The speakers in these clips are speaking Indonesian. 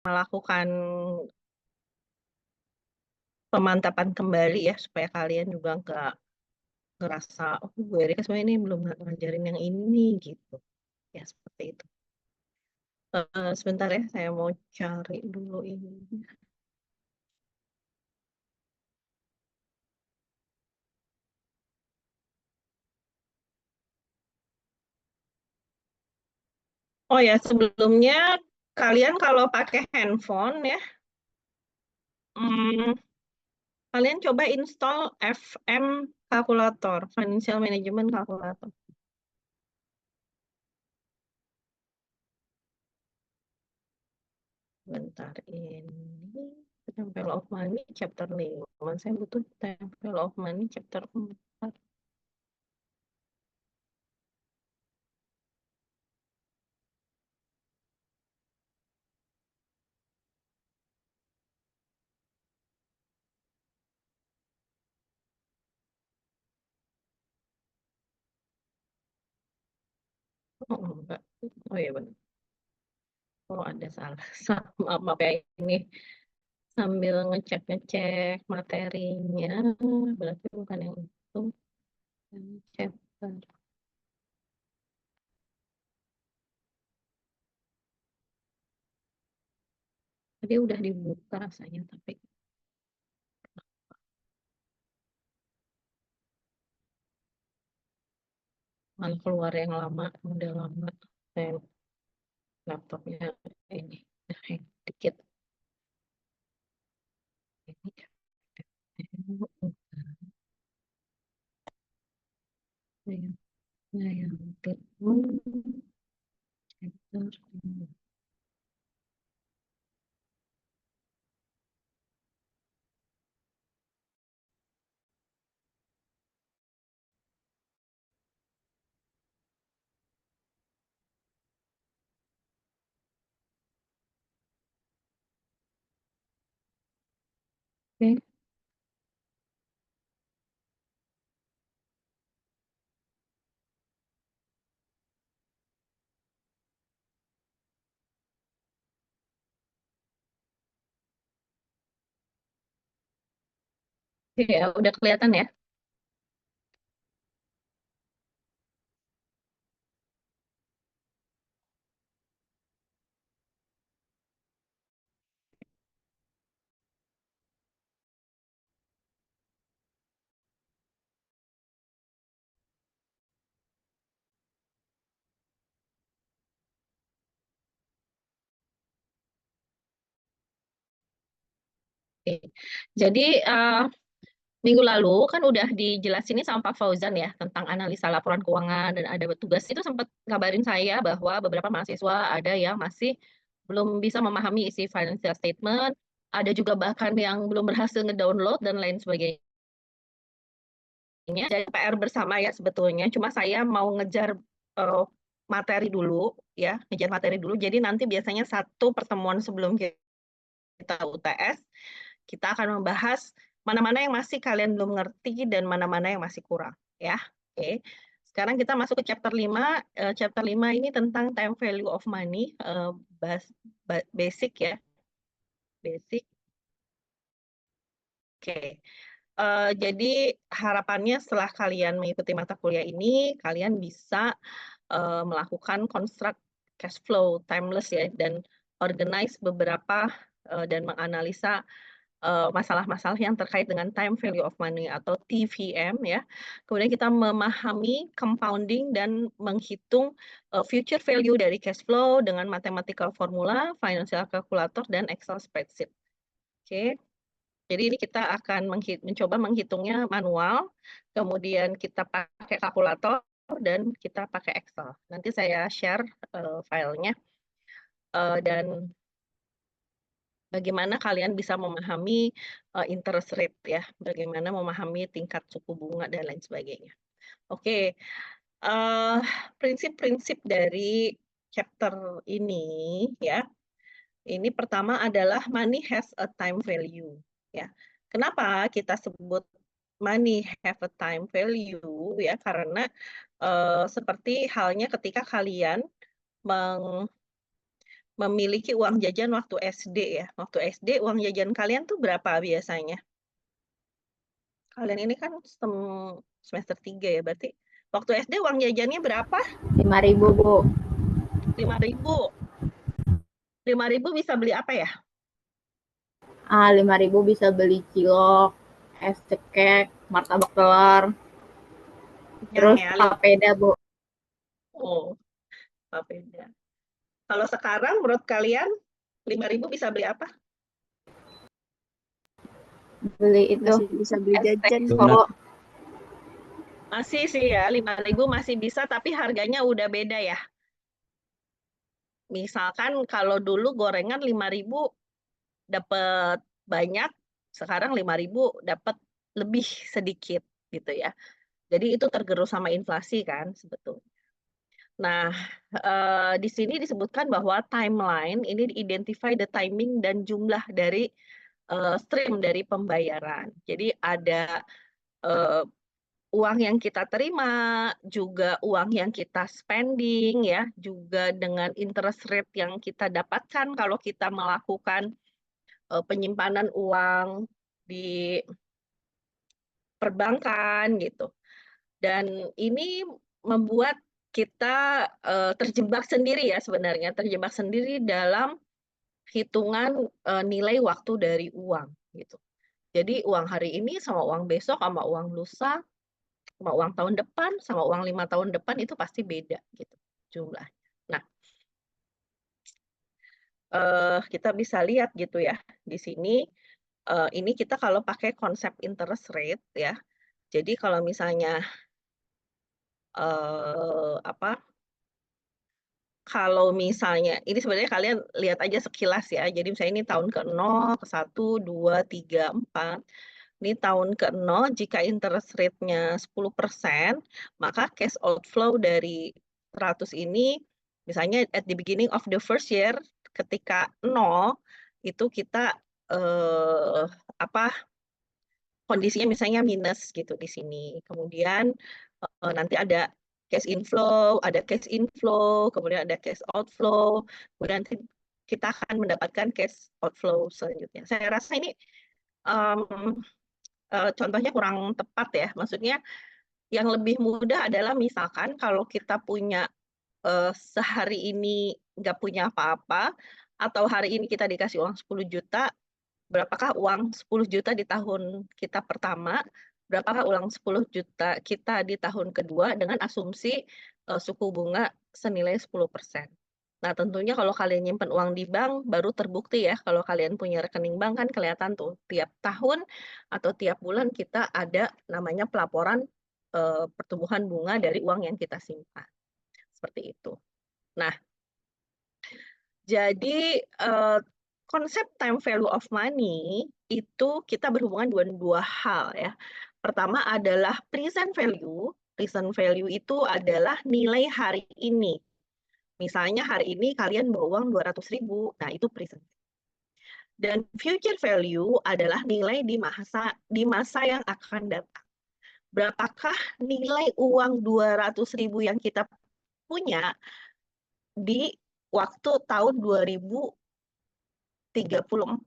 melakukan pemantapan kembali ya, supaya kalian juga nggak ngerasa, "Oh, Bu Erika sebenarnya ini belum ngajarin yang ini nih," gitu. Ya seperti itu. Sebentar ya, saya mau cari dulu ini. Oh ya, sebelumnya kalian kalau pakai handphone ya, mmm, kalian coba install FM Calculator, Financial Management Calculator. Bentar, ini Temple of Money chapter 5. Saya butuh Temple of Money chapter 4. Oh, enggak. Oh ya benar. Oh ada salah. Maaf, maaf ya ini sambil ngecek-ngecek materinya, berarti bukan yang itu. Yang chapter. Tadi udah dibuka rasanya, tapi malah keluar yang lama, udah lama. Saya laptopnya ini hang dikit. Ini yang chapter. Oke. Ya, udah kelihatan ya. Oke. Jadi minggu lalu kan udah dijelasin nih sama Pak Fauzan ya tentang analisa laporan keuangan dan ada petugas itu sempat ngabarin saya bahwa beberapa mahasiswa ada yang masih belum bisa memahami isi financial statement, ada juga bahkan yang belum berhasil ngedownload dan lain sebagainya. Jadi PR bersama ya sebetulnya. Cuma saya mau ngejar materi dulu ya, ngejar materi dulu. Jadi nanti biasanya satu pertemuan sebelum kita UTS kita akan membahas mana-mana yang masih kalian belum ngerti dan mana-mana yang masih kurang ya. Oke. Sekarang kita masuk ke chapter 5. Chapter 5 ini tentang time value of money, basic ya. Basic. Oke. Jadi harapannya setelah kalian mengikuti mata kuliah ini, kalian bisa melakukan construct cash flow timeless ya dan organize beberapa dan menganalisa masalah-masalah yang terkait dengan time value of money atau TVM ya. Kemudian kita memahami compounding dan menghitung future value dari cash flow dengan mathematical formula, financial calculator dan Excel spreadsheet. Oke. Jadi ini kita akan mencoba menghitungnya manual, kemudian kita pakai kalkulator dan kita pakai Excel. Nanti saya share filenya dan bagaimana kalian bisa memahami interest rate ya, bagaimana memahami tingkat suku bunga dan lain sebagainya. Oke, prinsip-prinsip dari chapter ini ya, ini pertama adalah money has a time value ya. Kenapa kita sebut money have a time value ya? Karena seperti halnya ketika kalian memiliki uang jajan waktu SD ya. Waktu SD uang jajan kalian tuh berapa biasanya? Kalian ini kan semester 3 ya, berarti waktu SD uang jajannya berapa? 5.000, Bu. 5.000. 5.000 bisa beli apa ya? 5.000 bisa beli cilok, es cekek, martabak telur, Kenyang terus ya. papeda, Bu. Oh, beda. Kalau sekarang menurut kalian 5.000 bisa beli apa? Beli itu Masih bisa beli es teh jajan. Solo. Masih sih ya, 5.000 masih bisa, tapi harganya udah beda ya. Misalkan kalau dulu gorengan 5.000 dapat banyak, sekarang 5.000 dapat lebih sedikit gitu ya. Jadi itu tergerus sama inflasi kan sebetulnya. Nah, di sini disebutkan bahwa timeline ini identify the timing dan jumlah dari stream dari pembayaran. Jadi ada uang yang kita terima, juga uang yang kita spending ya, juga dengan interest rate yang kita dapatkan kalau kita melakukan penyimpanan uang di perbankan gitu. Dan ini membuat kita terjebak sendiri ya sebenarnya, terjebak sendiri dalam hitungan nilai waktu dari uang gitu. Jadi uang hari ini sama uang besok sama uang lusa sama uang tahun depan sama uang 5 tahun depan itu pasti beda gitu jumlahnya. Nah, kita bisa lihat gitu ya di sini ini kita kalau pakai konsep interest rate ya. Jadi kalau misalnya apa, kalau misalnya ini sebenarnya kalian lihat aja sekilas ya. Jadi misalnya ini tahun ke-0, ke-1, 2, 3, 4. Ini tahun ke-0 jika interest rate-nya 10%, maka cash outflow dari 100 ini misalnya at the beginning of the first year ketika 0 itu kita apa, kondisinya misalnya minus gitu di sini. Kemudian nanti ada cash inflow, kemudian ada cash outflow, kemudian nanti kita akan mendapatkan cash outflow selanjutnya. Saya rasa ini contohnya kurang tepat ya. Maksudnya yang lebih mudah adalah misalkan kalau kita punya sehari ini nggak punya apa-apa, atau hari ini kita dikasih uang 10 juta, berapakah uang 10 juta di tahun kita pertama, berapakah uang 10 juta kita di tahun kedua dengan asumsi suku bunga senilai 10%. Nah, tentunya kalau kalian nyimpen uang di bank, baru terbukti ya, kalau kalian punya rekening bank kan kelihatan tuh, tiap tahun atau tiap bulan kita ada namanya pelaporan pertumbuhan bunga dari uang yang kita simpan. Seperti itu. Nah, jadi konsep time value of money itu kita berhubungan dengan dua hal ya. Pertama adalah present value. Present value itu adalah nilai hari ini. Misalnya hari ini kalian bawa uang 200.000, nah itu present. Dan future value adalah nilai di masa yang akan datang. Berapakah nilai uang 200.000 yang kita punya di waktu tahun 2034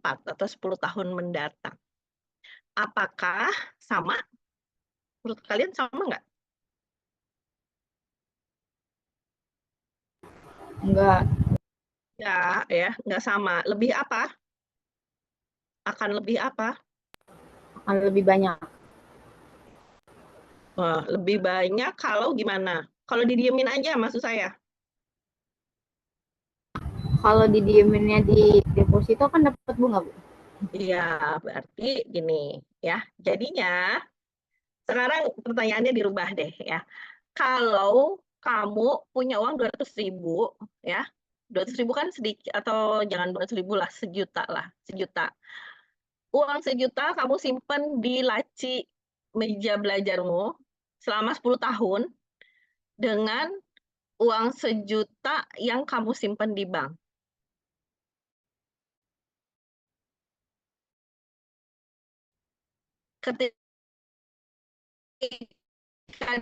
atau 10 tahun mendatang? Apakah sama? Menurut kalian sama nggak? Enggak, Ya, nggak sama. Lebih apa? Akan lebih apa? akan lebih banyak. Wah, lebih banyak kalau gimana? Kalau didiemin aja maksud saya. Kalau didieminnya di deposito kan dapat bunga, Bu. Iya, berarti gini ya. Jadinya sekarang pertanyaannya dirubah deh ya. Kalau kamu punya uang 200.000 ya, 200.000 kan sedikit, atau jangan 200.000 lah, sejuta lah, sejuta. Uang sejuta kamu simpen di laci meja belajarmu selama 10 tahun dengan uang sejuta yang kamu simpen di bank. Ketika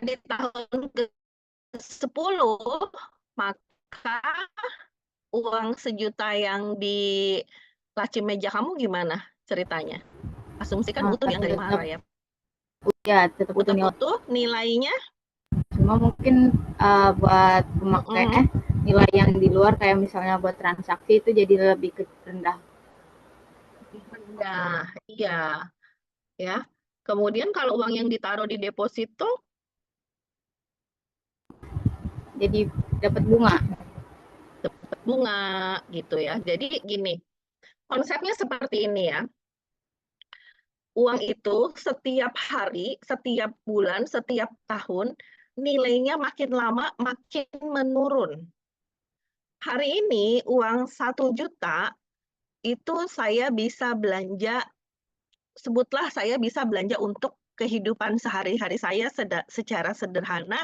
di tahun ke-10, maka uang 1 juta yang di laci meja kamu gimana ceritanya? Asumsikan utuh ya, nggak tetap merayap. ya tetap utuh nilai. Utuh nilainya? Cuma mungkin buat pemakai nilai yang di luar kayak misalnya buat transaksi itu jadi lebih rendah. Lebih rendah, iya. Ya. Kemudian kalau uang yang ditaruh di deposito? Jadi dapat bunga. Dapat bunga gitu ya. Jadi gini, konsepnya seperti ini ya. Uang itu setiap hari, setiap bulan, setiap tahun, nilainya makin lama makin menurun. Hari ini uang 1 juta itu saya bisa belanja, sebutlah saya bisa belanja untuk kehidupan sehari-hari saya secara sederhana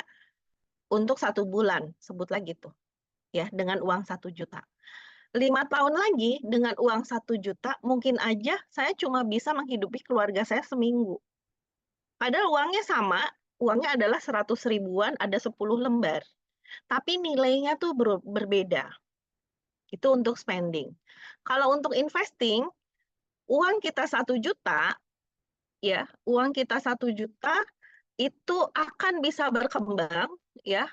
untuk 1 bulan, sebutlah gitu ya, dengan uang 1 juta. 5 tahun lagi dengan uang 1 juta mungkin aja saya cuma bisa menghidupi keluarga saya seminggu. Padahal uangnya sama, uangnya adalah 100 ribuan, ada 10 lembar. Tapi nilainya tuh berbeda. Itu untuk spending. Kalau untuk investing, uang kita 1 juta, ya, uang kita 1 juta itu akan bisa berkembang, ya,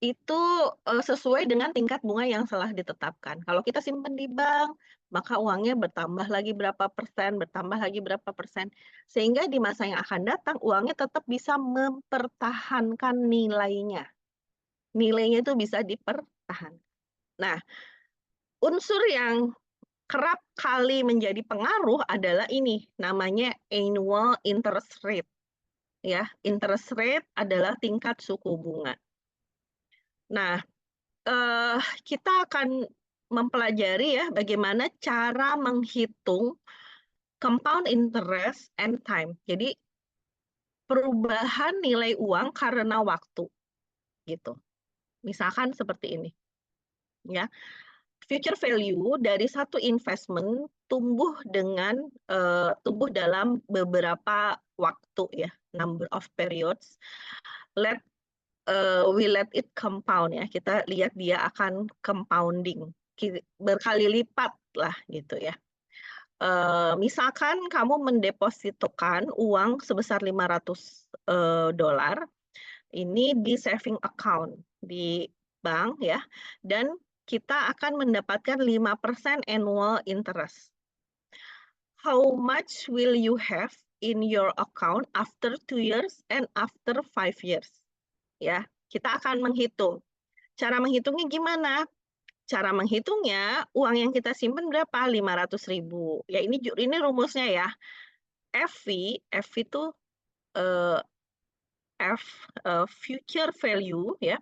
itu sesuai dengan tingkat bunga yang telah ditetapkan. Kalau kita simpan di bank, maka uangnya bertambah lagi berapa persen, bertambah lagi berapa persen. Sehingga di masa yang akan datang, uangnya tetap bisa mempertahankan nilainya. Nilainya itu bisa dipertahankan. Nah, unsur yang kerap kali menjadi pengaruh adalah ini, namanya annual interest rate. Ya, interest rate adalah tingkat suku bunga. Nah, kita akan mempelajari ya bagaimana cara menghitung compound interest and time. Jadi perubahan nilai uang karena waktu gitu. Misalkan seperti ini ya. Future value dari satu investment tumbuh dalam beberapa waktu ya, number of periods. We let it compound ya. Kita lihat dia akan compounding, berkali lipat lah gitu ya. Misalkan kamu mendepositokan uang sebesar $500 ini di saving account di bank ya, dan kita akan mendapatkan 5% annual interest. How much will you have in your account after 2 years and after 5 years? Ya, kita akan menghitung. Cara menghitungnya gimana? Cara menghitungnya, uang yang kita simpan berapa? 500 ribu. Ya, ini rumusnya ya. FV itu future value ya.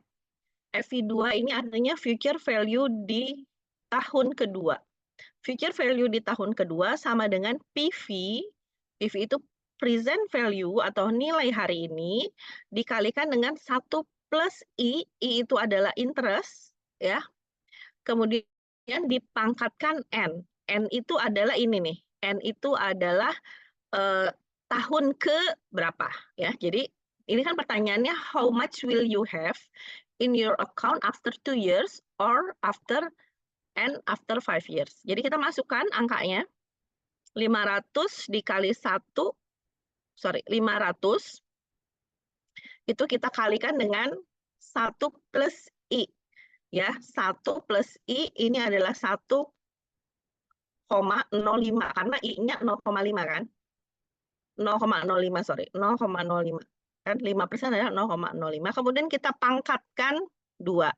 FV2 ini artinya future value di tahun kedua. Future value di tahun kedua sama dengan PV. PV itu present value atau nilai hari ini dikalikan dengan 1 plus I. I itu adalah interest ya. Kemudian dipangkatkan N. N itu adalah ini nih. N itu adalah tahun ke berapa ya. Jadi ini kan pertanyaannya how much will you have in your account after 2 years or after 5 years. Jadi kita masukkan angkanya 500 dikali 500 itu kita kalikan dengan 1 plus I. Ya, 1 plus I ini adalah 1,05 karena I-nya 0,5 kan. 0,05 sorry, 0,05. Kan 5% adalah 0,05. Kemudian kita pangkatkan 2.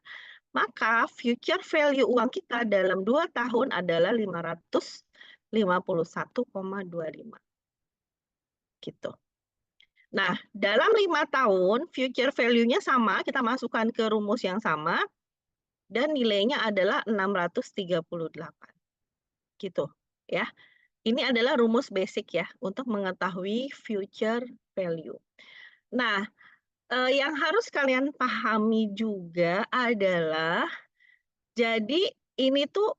Maka future value uang kita dalam 2 tahun adalah 551,25. Gitu. Nah, dalam 5 tahun future value-nya sama, kita masukkan ke rumus yang sama dan nilainya adalah 638. Gitu, ya. Ini adalah rumus basic ya untuk mengetahui future value. Nah, yang harus kalian pahami juga adalah, jadi ini tuh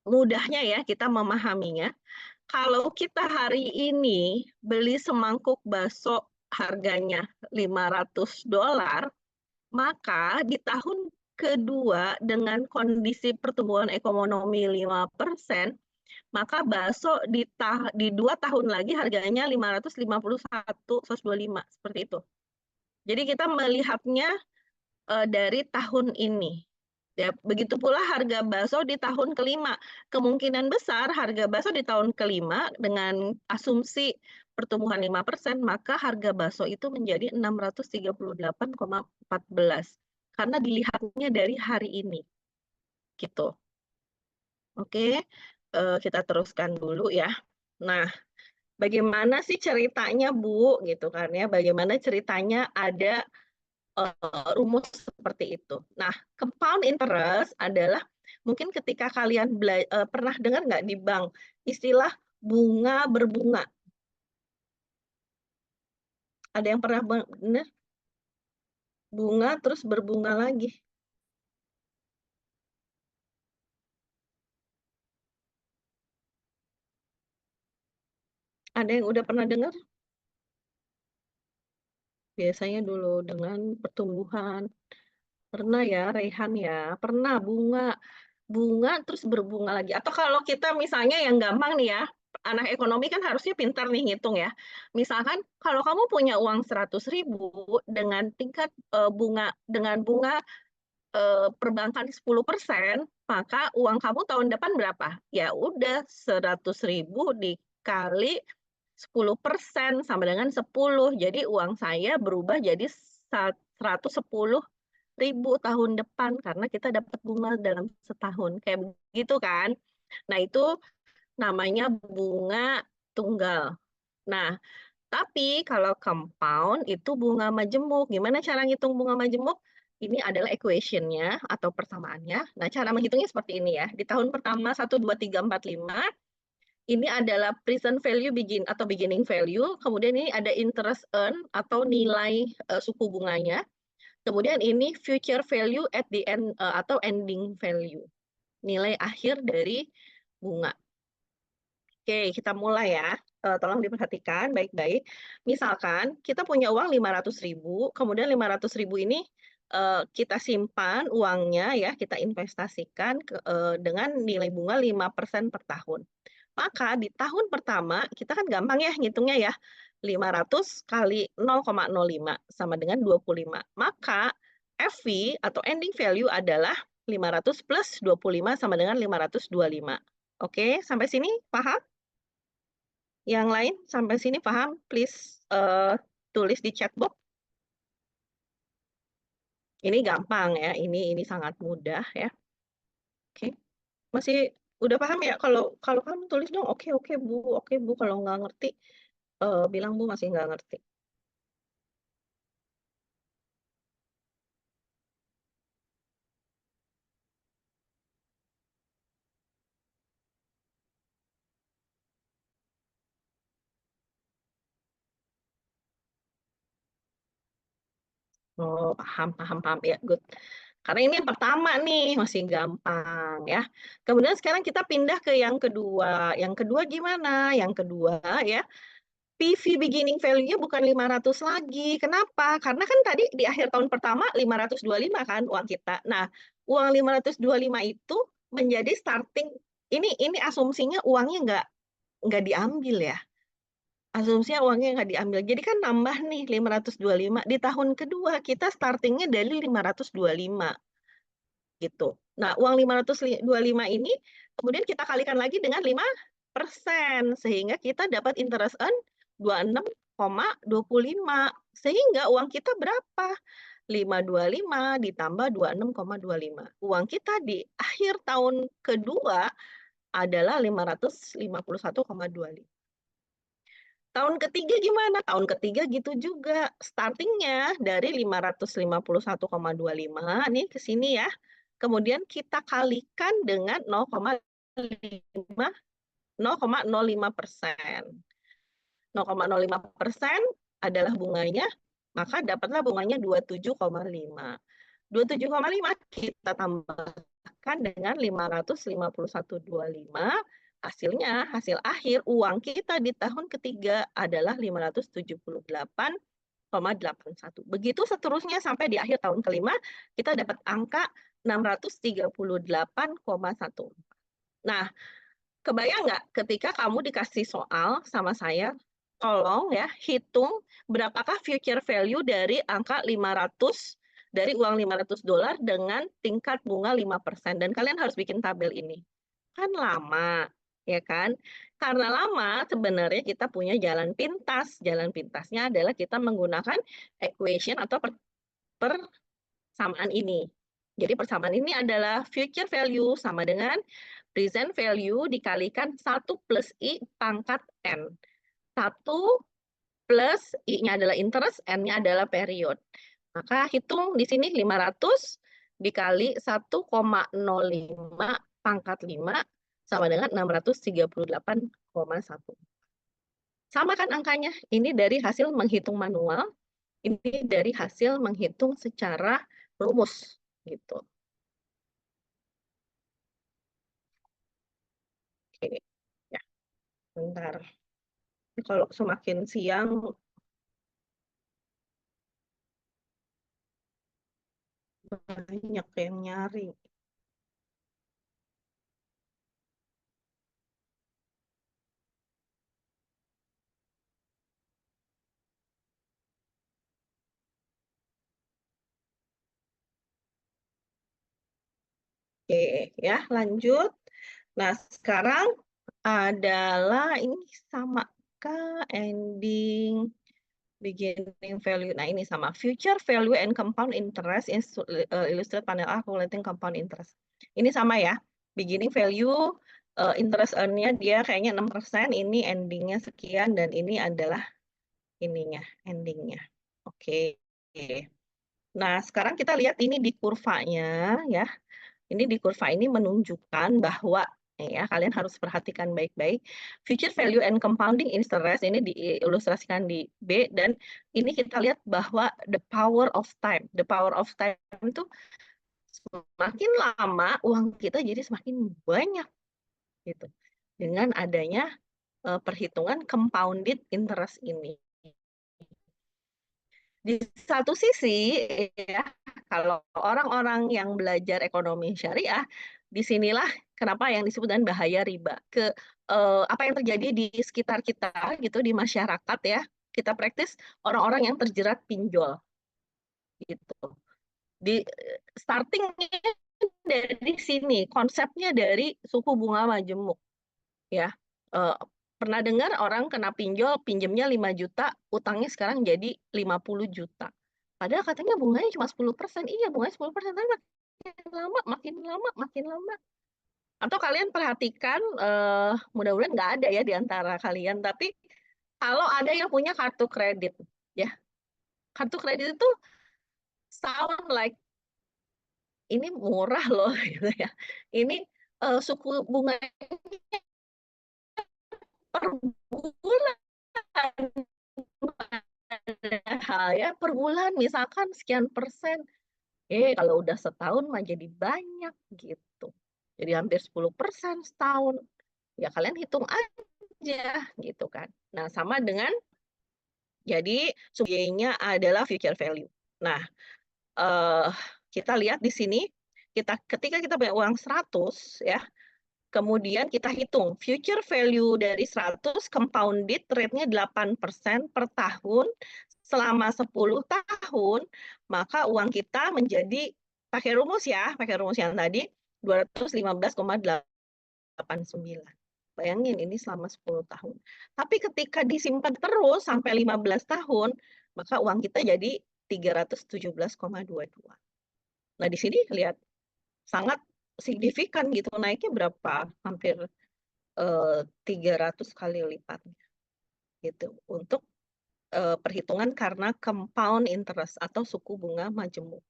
mudahnya ya kita memahaminya. Kalau kita hari ini beli semangkuk bakso harganya $500, maka di tahun kedua dengan kondisi pertumbuhan ekonomi 5%, maka bakso di 2 tahun lagi harganya 551, 125, seperti itu. Jadi kita melihatnya dari tahun ini. Ya, begitu pula harga bakso di tahun kelima. Kemungkinan besar harga bakso di tahun kelima dengan asumsi pertumbuhan 5%, maka harga bakso itu menjadi 638,14. Karena dilihatnya dari hari ini. Gitu. Oke, kita teruskan dulu ya. Nah, bagaimana sih ceritanya, Bu? Gitu kan ya. Bagaimana ceritanya ada rumus seperti itu. Nah, compound interest adalah mungkin ketika kalian pernah dengar nggak di bank istilah bunga berbunga? Ada yang pernah benar? Bunga terus berbunga lagi. Ada yang udah pernah dengar? Biasanya dulu dengan pertumbuhan. Pernah ya, Rehan ya? Pernah bunga. Bunga terus berbunga lagi. Atau kalau kita misalnya yang gampang nih ya, anak ekonomi kan harusnya pintar nih ngitung ya. Misalkan kalau kamu punya uang 100.000 dengan tingkat dengan bunga perbankan 10%, maka uang kamu tahun depan berapa? Ya udah 100.000 dikali 10% sama dengan 10. Jadi uang saya berubah jadi 110.000 tahun depan karena kita dapat bunga dalam setahun. Kayak begitu kan? Nah, itu namanya bunga tunggal. Nah, tapi kalau compound itu bunga majemuk. Gimana cara ngitung bunga majemuk? Ini adalah equation-nya atau persamaannya. Nah, cara menghitungnya seperti ini ya. Di tahun pertama 1, 2, 3, 4, 5, ini adalah present value atau beginning value. Kemudian ini ada interest earn atau nilai suku bunganya. Kemudian ini future value at the end atau ending value. Nilai akhir dari bunga. Oke, kita mulai ya. Tolong diperhatikan baik-baik. Misalkan kita punya uang 500.000, kemudian 500.000 ini kita simpan uangnya ya, kita investasikan dengan nilai bunga 5% per tahun. Maka di tahun pertama, kita kan gampang ya ngitungnya ya. 500 kali 0,05 sama dengan 25. Maka FV atau ending value adalah 500 plus 25 sama dengan 525. Oke, sampai sini paham? Yang lain sampai sini paham? Please tulis di chat box. Ini gampang ya, ini sangat mudah ya. Oke, masih udah paham ya? Kalau kamu tulis dong, oke Bu, oke Bu. Kalau nggak ngerti, bilang Bu masih nggak ngerti. Oh, paham ya, good. Karena ini yang pertama nih, masih gampang ya. Kemudian sekarang kita pindah ke yang kedua. Yang kedua gimana? Yang kedua ya, PV beginning value-nya bukan 500 lagi. Kenapa? Karena kan tadi di akhir tahun pertama 525 kan uang kita. Nah, uang 525 itu menjadi starting, ini asumsinya uangnya nggak diambil ya. Asumsinya uangnya nggak diambil. Jadi kan nambah nih 525. Di tahun kedua kita startingnya dari 525 gitu. Nah, uang 525 ini kemudian kita kalikan lagi dengan 5%, sehingga kita dapat interest earn 26,25. Sehingga uang kita berapa? 525 ditambah 26,25. Uang kita di akhir tahun kedua adalah 551,25. Tahun ketiga gimana? Tahun ketiga gitu juga. Startingnya dari 551,25 nih ke sini ya. Kemudian kita kalikan dengan 0,05%. 0,05% adalah bunganya, maka dapatlah bunganya 27,5. 27,5 kita tambahkan dengan 551,25. Hasilnya, hasil akhir uang kita di tahun ketiga adalah 578,81. Begitu seterusnya sampai di akhir tahun kelima, kita dapat angka 638,1. Nah, kebayang nggak ketika kamu dikasih soal sama saya, tolong ya hitung berapakah future value dari angka 500 dari uang $500 dengan tingkat bunga 5% dan kalian harus bikin tabel ini. Kan lama, ya kan? Karena lama sebenarnya kita punya jalan pintas. Jalan pintasnya adalah kita menggunakan equation atau persamaan ini. Jadi persamaan ini adalah future value sama dengan present value dikalikan 1 plus I pangkat N. 1 plus I-nya adalah interest, N-nya adalah period. Maka hitung di sini 500 dikali 1,05 pangkat 5 sama dengan 638,1. Sama kan angkanya? Ini dari hasil menghitung manual, ini dari hasil menghitung secara rumus gitu. Oke, ya, bentar. Kalau semakin siang banyak yang nyari. Oke, ya lanjut. Nah, sekarang adalah ini samakah ending beginning value. Nah, ini sama future value and compound interest in illustrate panel A calculating compound interest. Ini sama ya. Beginning value interest earn-nya dia kayaknya 6%, ini endingnya sekian dan ini adalah ininya, endingnya. Oke. Nah, sekarang kita lihat ini di kurvanya ya. Ini di kurva ini menunjukkan bahwa ya kalian harus perhatikan baik-baik future value and compounding interest ini diilustrasikan di B dan ini kita lihat bahwa the power of time itu semakin lama uang kita jadi semakin banyak gitu dengan adanya perhitungan compounded interest ini. Di satu sisi ya kalau orang-orang yang belajar ekonomi syariah, disinilah kenapa yang disebut dengan bahaya riba. Apa yang terjadi di sekitar kita gitu di masyarakat ya, kita praktis orang-orang yang terjerat pinjol gitu. Di starting dari sini, konsepnya dari suku bunga majemuk ya. Pernah dengar orang kena pinjol, pinjemnya 5 juta, utangnya sekarang jadi 50 juta. Padahal katanya bunganya cuma 10%. Iya, bunganya 10%, tapi makin lama. Atau kalian perhatikan, mudah-mudahan nggak ada ya di antara kalian, tapi kalau ada yang punya kartu kredit, ya, kartu kredit itu sound like ini murah loh, gitu ya. Ini suku bunganya per bulan ya per bulan misalkan sekian persen. Kalau udah setahun mah jadi banyak gitu. Jadi hampir 10% setahun. Ya kalian hitung aja gitu kan. Nah, sama dengan jadi subjeknya adalah future value. Nah, kita lihat di sini ketika kita punya uang 100 ya, kemudian kita hitung future value dari 100 compounded rate-nya 8% per tahun selama 10 tahun, maka uang kita menjadi pakai rumus yang tadi 215,89. Bayangin ini selama 10 tahun. Tapi ketika disimpan terus sampai 15 tahun, maka uang kita jadi 317,22. Nah, di sini lihat sangat signifikan gitu naiknya berapa? Hampir 300 kali lipatnya gitu untuk perhitungan karena compound interest atau suku bunga majemuk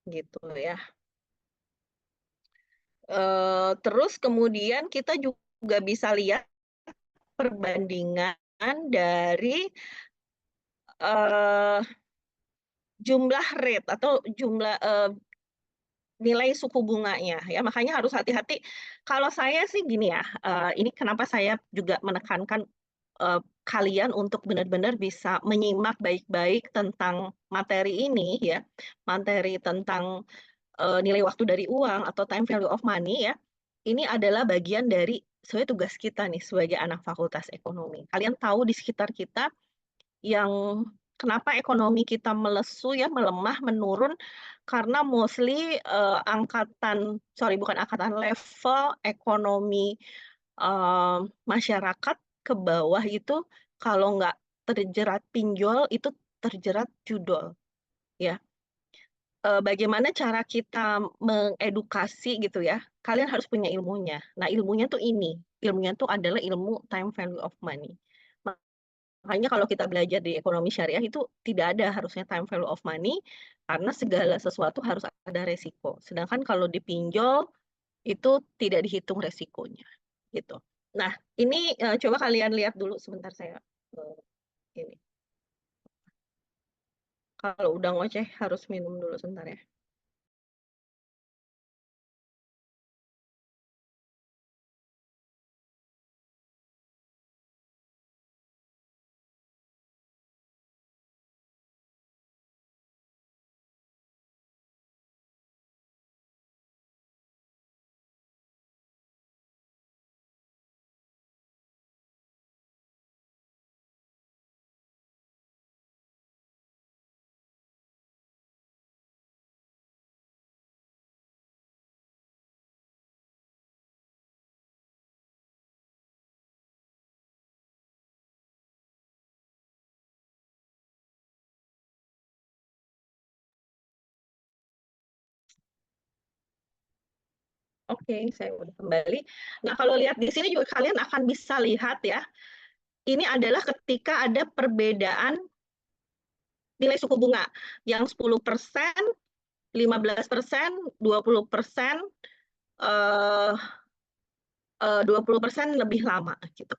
gitu ya. Terus kemudian kita juga bisa lihat perbandingan dari jumlah rate atau jumlah nilai suku bunganya ya, makanya harus hati-hati. Kalau saya sih gini ya, ini kenapa saya juga menekankan kalian untuk benar-benar bisa menyimak baik-baik tentang materi ini ya, materi tentang nilai waktu dari uang atau time value of money ya, ini adalah bagian dari sebenarnya tugas kita nih sebagai anak fakultas ekonomi. Kalian tahu di sekitar kita yang kenapa ekonomi kita melesu ya, melemah, menurun, karena mostly, bukan angkatan, level ekonomi, masyarakat ke bawah itu kalau nggak terjerat pinjol, itu terjerat judol, ya. Bagaimana cara kita mengedukasi gitu ya, kalian harus punya ilmunya. Nah, ilmunya tuh ini, ilmunya tuh adalah ilmu time value of money. Makanya kalau kita belajar di ekonomi syariah itu tidak ada harusnya time value of money, karena segala sesuatu harus ada resiko. Sedangkan kalau dipinjol, itu tidak dihitung resikonya, gitu. Nah, ini, coba kalian lihat dulu sebentar saya, ini. Kalau udah ngoceh harus minum dulu sebentar ya. Oke, saya udah kembali. Nah, kalau lihat di sini juga kalian akan bisa lihat ya, ini adalah ketika ada perbedaan nilai suku bunga yang 10%, 15%, 20%, 20% lebih lama gitu.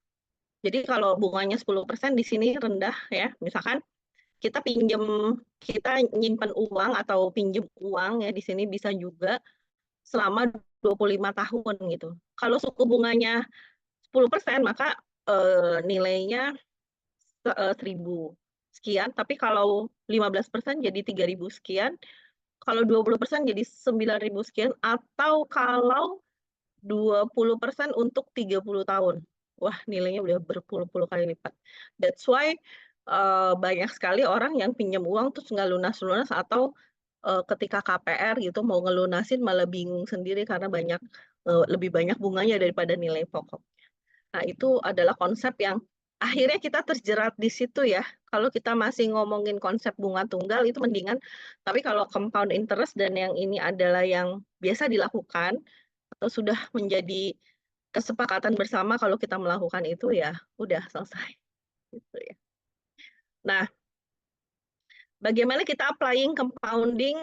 Jadi kalau bunganya 10% di sini rendah ya, misalkan kita nyimpen uang atau pinjam uang ya di sini bisa juga selama 25 tahun gitu. Kalau suku bunganya 10%, maka nilainya 1.000 sekian, tapi kalau 15% jadi 3.000 sekian, kalau 20% jadi 9.000 sekian, atau kalau 20% untuk 30 tahun. Wah, nilainya udah berpuluh-puluh kali lipat. That's why banyak sekali orang yang pinjam uang terus nggak lunas-lunas, atau ketika KPR gitu mau ngelunasin malah bingung sendiri karena lebih banyak bunganya daripada nilai pokok. Nah, itu adalah konsep yang akhirnya kita terjerat di situ ya. Kalau kita masih ngomongin konsep bunga tunggal itu mendingan, tapi kalau compound interest dan yang ini adalah yang biasa dilakukan atau sudah menjadi kesepakatan bersama kalau kita melakukan itu ya udah selesai gitu ya. Nah, bagaimana kita applying compounding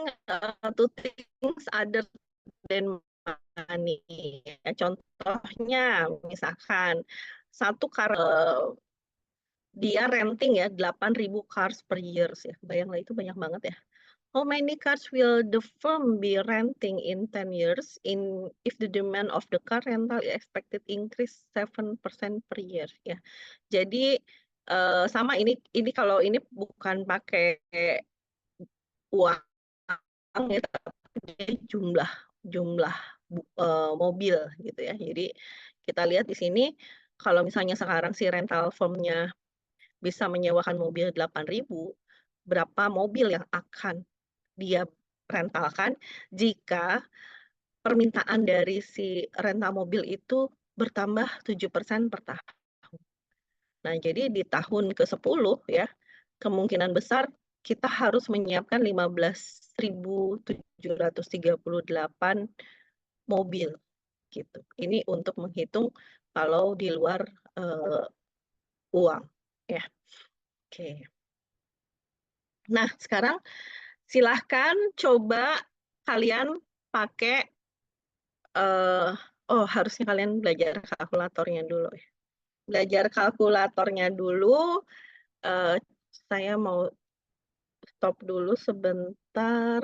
to things other than money? Ya, contohnya misalkan satu dia renting ya 8.000 cars per year ya. Bayanglah itu banyak banget ya. How many cars will the firm be renting in 10 years if the demand of the car rental is expected increase 7% per year ya. Jadi sama ini kalau ini bukan pakai uang ya, tapi jumlah mobil gitu ya. Jadi kita lihat di sini kalau misalnya sekarang si rental firm-nya bisa menyewakan mobil 8.000, berapa mobil yang akan dia rentalkan jika permintaan dari si rental mobil itu bertambah 7% per tahun. Nah, jadi di tahun ke-10 ya, kemungkinan besar kita harus menyiapkan 15.738 mobil gitu. Ini untuk menghitung kalau di luar uang ya. Oke. Nah, sekarang silahkan coba kalian pakai harusnya kalian belajar kalkulatornya dulu ya. Belajar kalkulatornya dulu, saya mau stop dulu sebentar.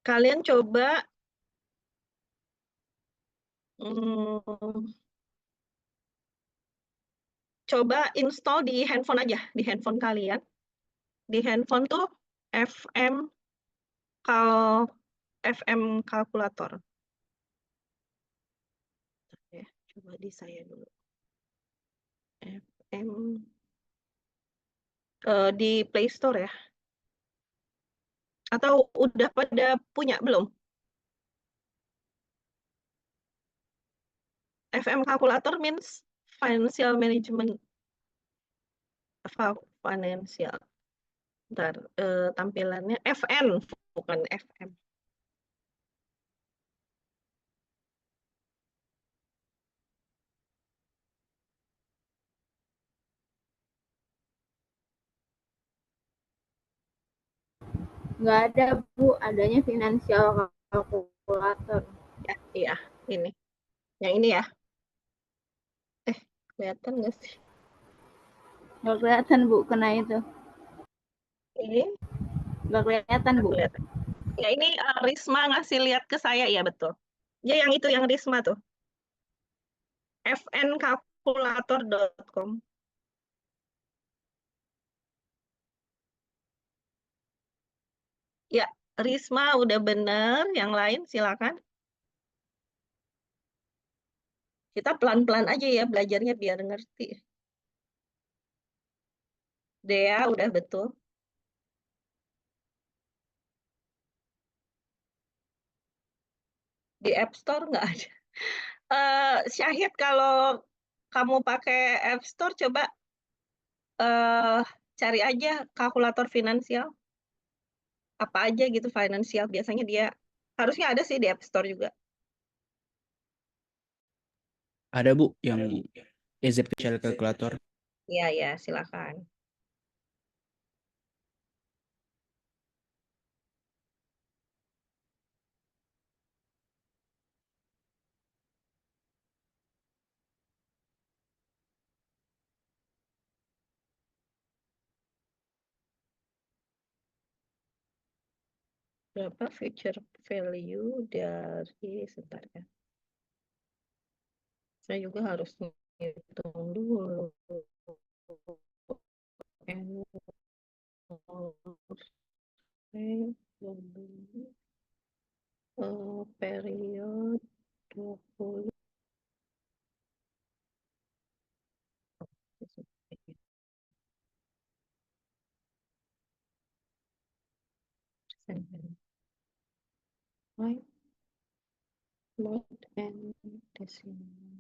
Kalian coba install di handphone aja, di handphone kalian. Di handphone tuh FM FM kalkulator. Ya, coba di saya dulu. FM di Play Store ya. Atau udah pada punya belum? FM calculator means financial management. Financial. Bentar, tampilannya FN bukan FM. Nggak ada, Bu. Adanya financial calculator. Ya, iya, ini. Yang ini ya. Kelihatan nggak sih? Nggak kelihatan, Bu, kena itu. Ini Nggak kelihatan, Bu. kelihatan. Ya, ini Risma ngasih lihat ke saya, ya betul. Ya, yang itu yang Risma tuh. fnkalkulator.com. Ya, Risma udah bener, yang lain silakan. Kita pelan-pelan aja ya belajarnya biar ngerti. Dea udah betul. Di App Store nggak ada. Syahid, kalau kamu pakai App Store, coba cari aja kalkulator finansial. Apa aja gitu finansial. Biasanya dia harusnya ada sih di App Store juga. Ada Bu yang EZ Shell Calculator. Iya, ya, silakan. Berapa future value dari, sebentar ya. Saya juga harus hitung dulu. Period 20. Right. Load and decimal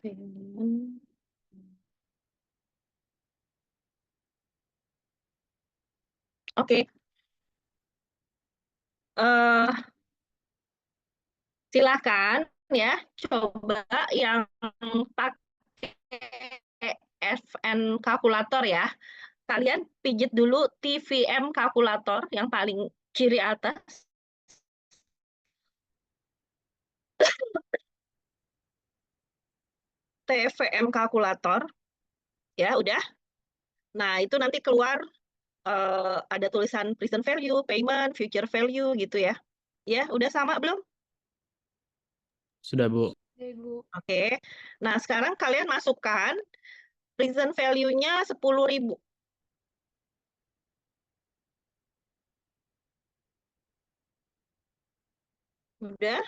payment. Oke. Silakan ya, coba yang pakai FN kalkulator ya. Kalian pijit dulu TVM kalkulator yang paling kiri atas. TVM kalkulator. Ya, udah. Nah, itu nanti keluar ada tulisan present value, payment, future value gitu ya. Ya, udah sama belum? Sudah Bu. Oke. Nah, sekarang kalian masukkan present value-nya 10.000. Udah.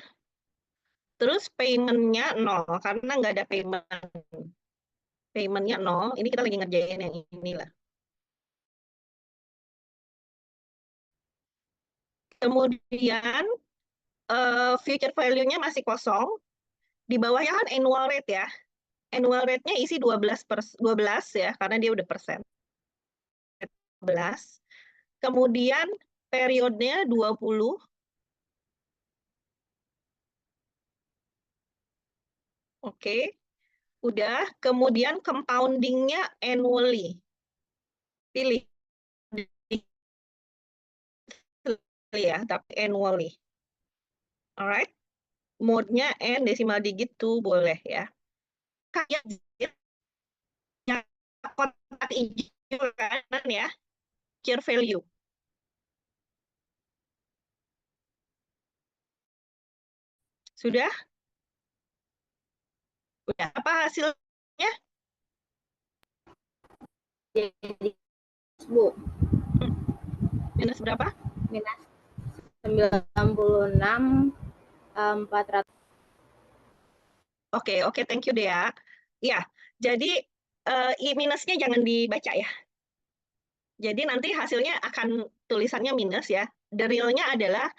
Terus payment-nya 0, karena nggak ada payment. Payment-nya 0, ini kita lagi ngerjain yang inilah. Kemudian future value-nya masih kosong. Di bawahnya kan annual rate ya. Annual rate-nya isi 12 ya, karena dia udah persen. 12. Kemudian periodenya 20. Oke. Udah. Kemudian compounding-nya annually. Pilih ya, tapi annually. Alright. Mode-nya N decimal digit tuh boleh ya. Kayak yang kotak hijau kanan ya, share value. Sudah? Udah. Apa hasilnya? Jadi, Bu. Minus berapa? Minus 96.400. Oke, thank you Dea. Ya, jadi minusnya jangan dibaca ya. Jadi nanti hasilnya akan tulisannya minus ya. The real-nya adalah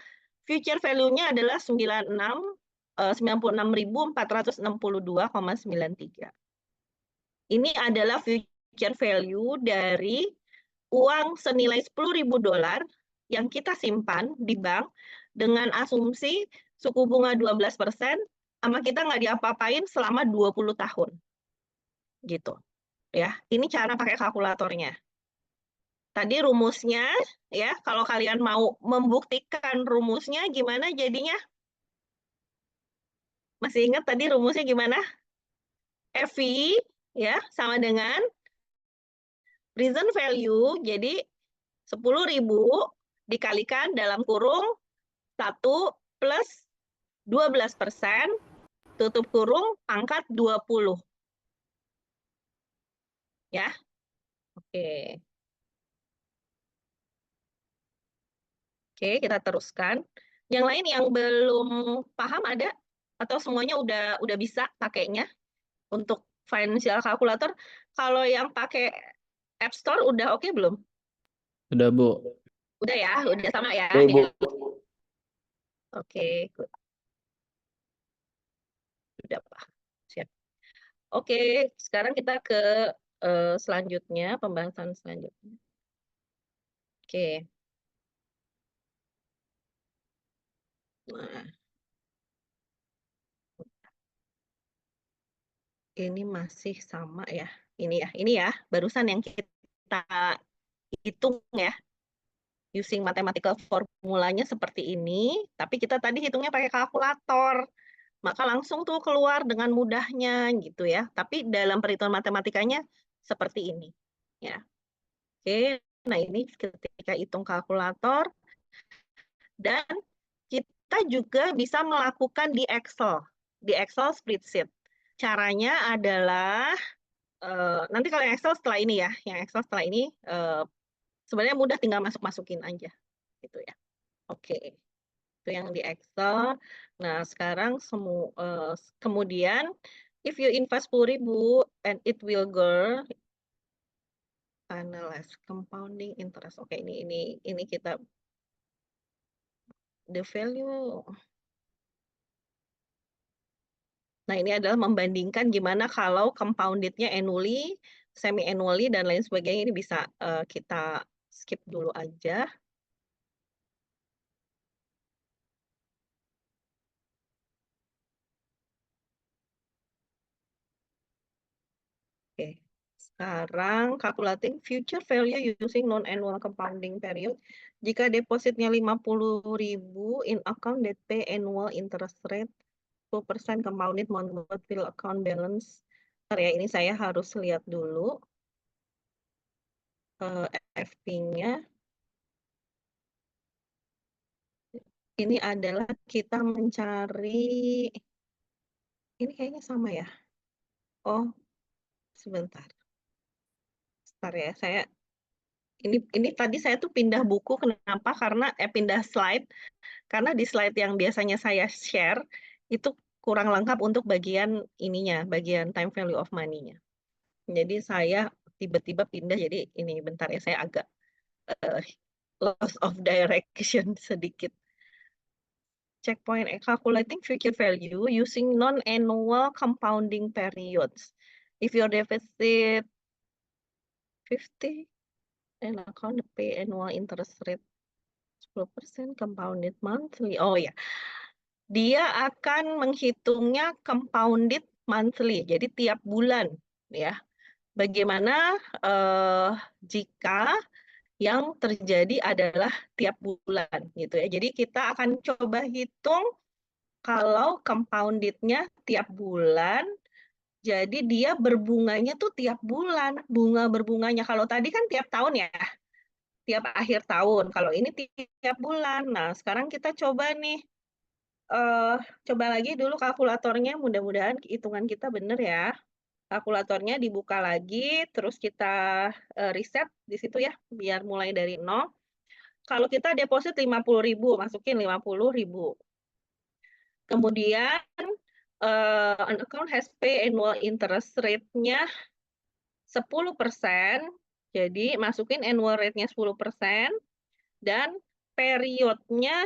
future value-nya adalah 96.462,93. Ini adalah future value dari uang senilai $10.000 yang kita simpan di bank dengan asumsi suku bunga 12%, sama kita nggak diapa-apain selama 20 tahun. Gitu. Ya, ini cara pakai kalkulatornya. Tadi rumusnya, ya, kalau kalian mau membuktikan rumusnya gimana jadinya? Masih ingat tadi rumusnya gimana? FV, ya, sama dengan present value, jadi 10.000 dikalikan dalam kurung 1 plus 12%, tutup kurung pangkat 20. Ya, oke. Oke, kita teruskan. Yang lain yang belum paham ada? Atau semuanya udah bisa pakainya untuk financial calculator? Kalau yang pakai App Store udah oke belum? Udah, Bu. Udah ya, udah sama ya. Bu. Oke, good. Udah, Pak. Siap. Oke, sekarang kita ke selanjutnya, pembahasan selanjutnya. Oke. Nah, ini masih sama ya. Ini ya, barusan yang kita hitung ya. Using mathematical formulanya seperti ini, tapi kita tadi hitungnya pakai kalkulator. Maka langsung tuh keluar dengan mudahnya gitu ya. Tapi dalam perhitungan matematikanya seperti ini. Ya. Oke, nah ini ketika hitung kalkulator, dan kita juga bisa melakukan di Excel spreadsheet. Caranya adalah, nanti kalau yang Excel setelah ini ya, sebenarnya mudah, tinggal masukin aja. Gitu ya. Oke, itu yang di Excel. Nah, sekarang kemudian, if you invest 10.000 and it will grow, analyze compounding interest. Oke, ini kita the value. Nah, ini adalah membandingkan gimana kalau compounded-nya annually, semi annually dan lain sebagainya. Ini bisa kita skip dulu aja. Oke. Sekarang calculating future value using non-annual compounding period. Jika depositnya 50.000 in account that pay annual interest rate 2% compounded monthly will account balance. Bentar ya, ini saya harus lihat dulu FP-nya. Ini adalah kita mencari, ini kayaknya sama ya. Oh, sebentar. Sebentar ya, ini tadi saya tuh pindah buku, kenapa? Karena pindah slide, karena di slide yang biasanya saya share itu kurang lengkap untuk bagian ininya, bagian time value of money-nya. Jadi saya tiba-tiba pindah, jadi ini bentar ya, saya agak loss of direction sedikit. Checkpoint calculating future value using non-annual compounding periods. If your deficit 50 and account pay annual interest rate 10% compounded monthly. Oh ya, dia akan menghitungnya compounded monthly, jadi tiap bulan ya. Bagaimana jika yang terjadi adalah tiap bulan gitu ya. Jadi kita akan coba hitung kalau compounded-nya tiap bulan, jadi dia berbunganya tuh tiap bulan, bunga berbunganya. Kalau tadi kan tiap tahun ya, tiap akhir tahun. Kalau ini tiap bulan. Nah, sekarang kita coba nih, coba lagi dulu kalkulatornya, mudah-mudahan hitungan kita benar ya. Kalkulatornya dibuka lagi, terus kita reset di situ ya, biar mulai dari 0. kalau kita deposit 50.000, masukin 50.000. Kemudian an account has pay annual interest rate-nya 10%, jadi masukin annual rate-nya 10%, dan periodnya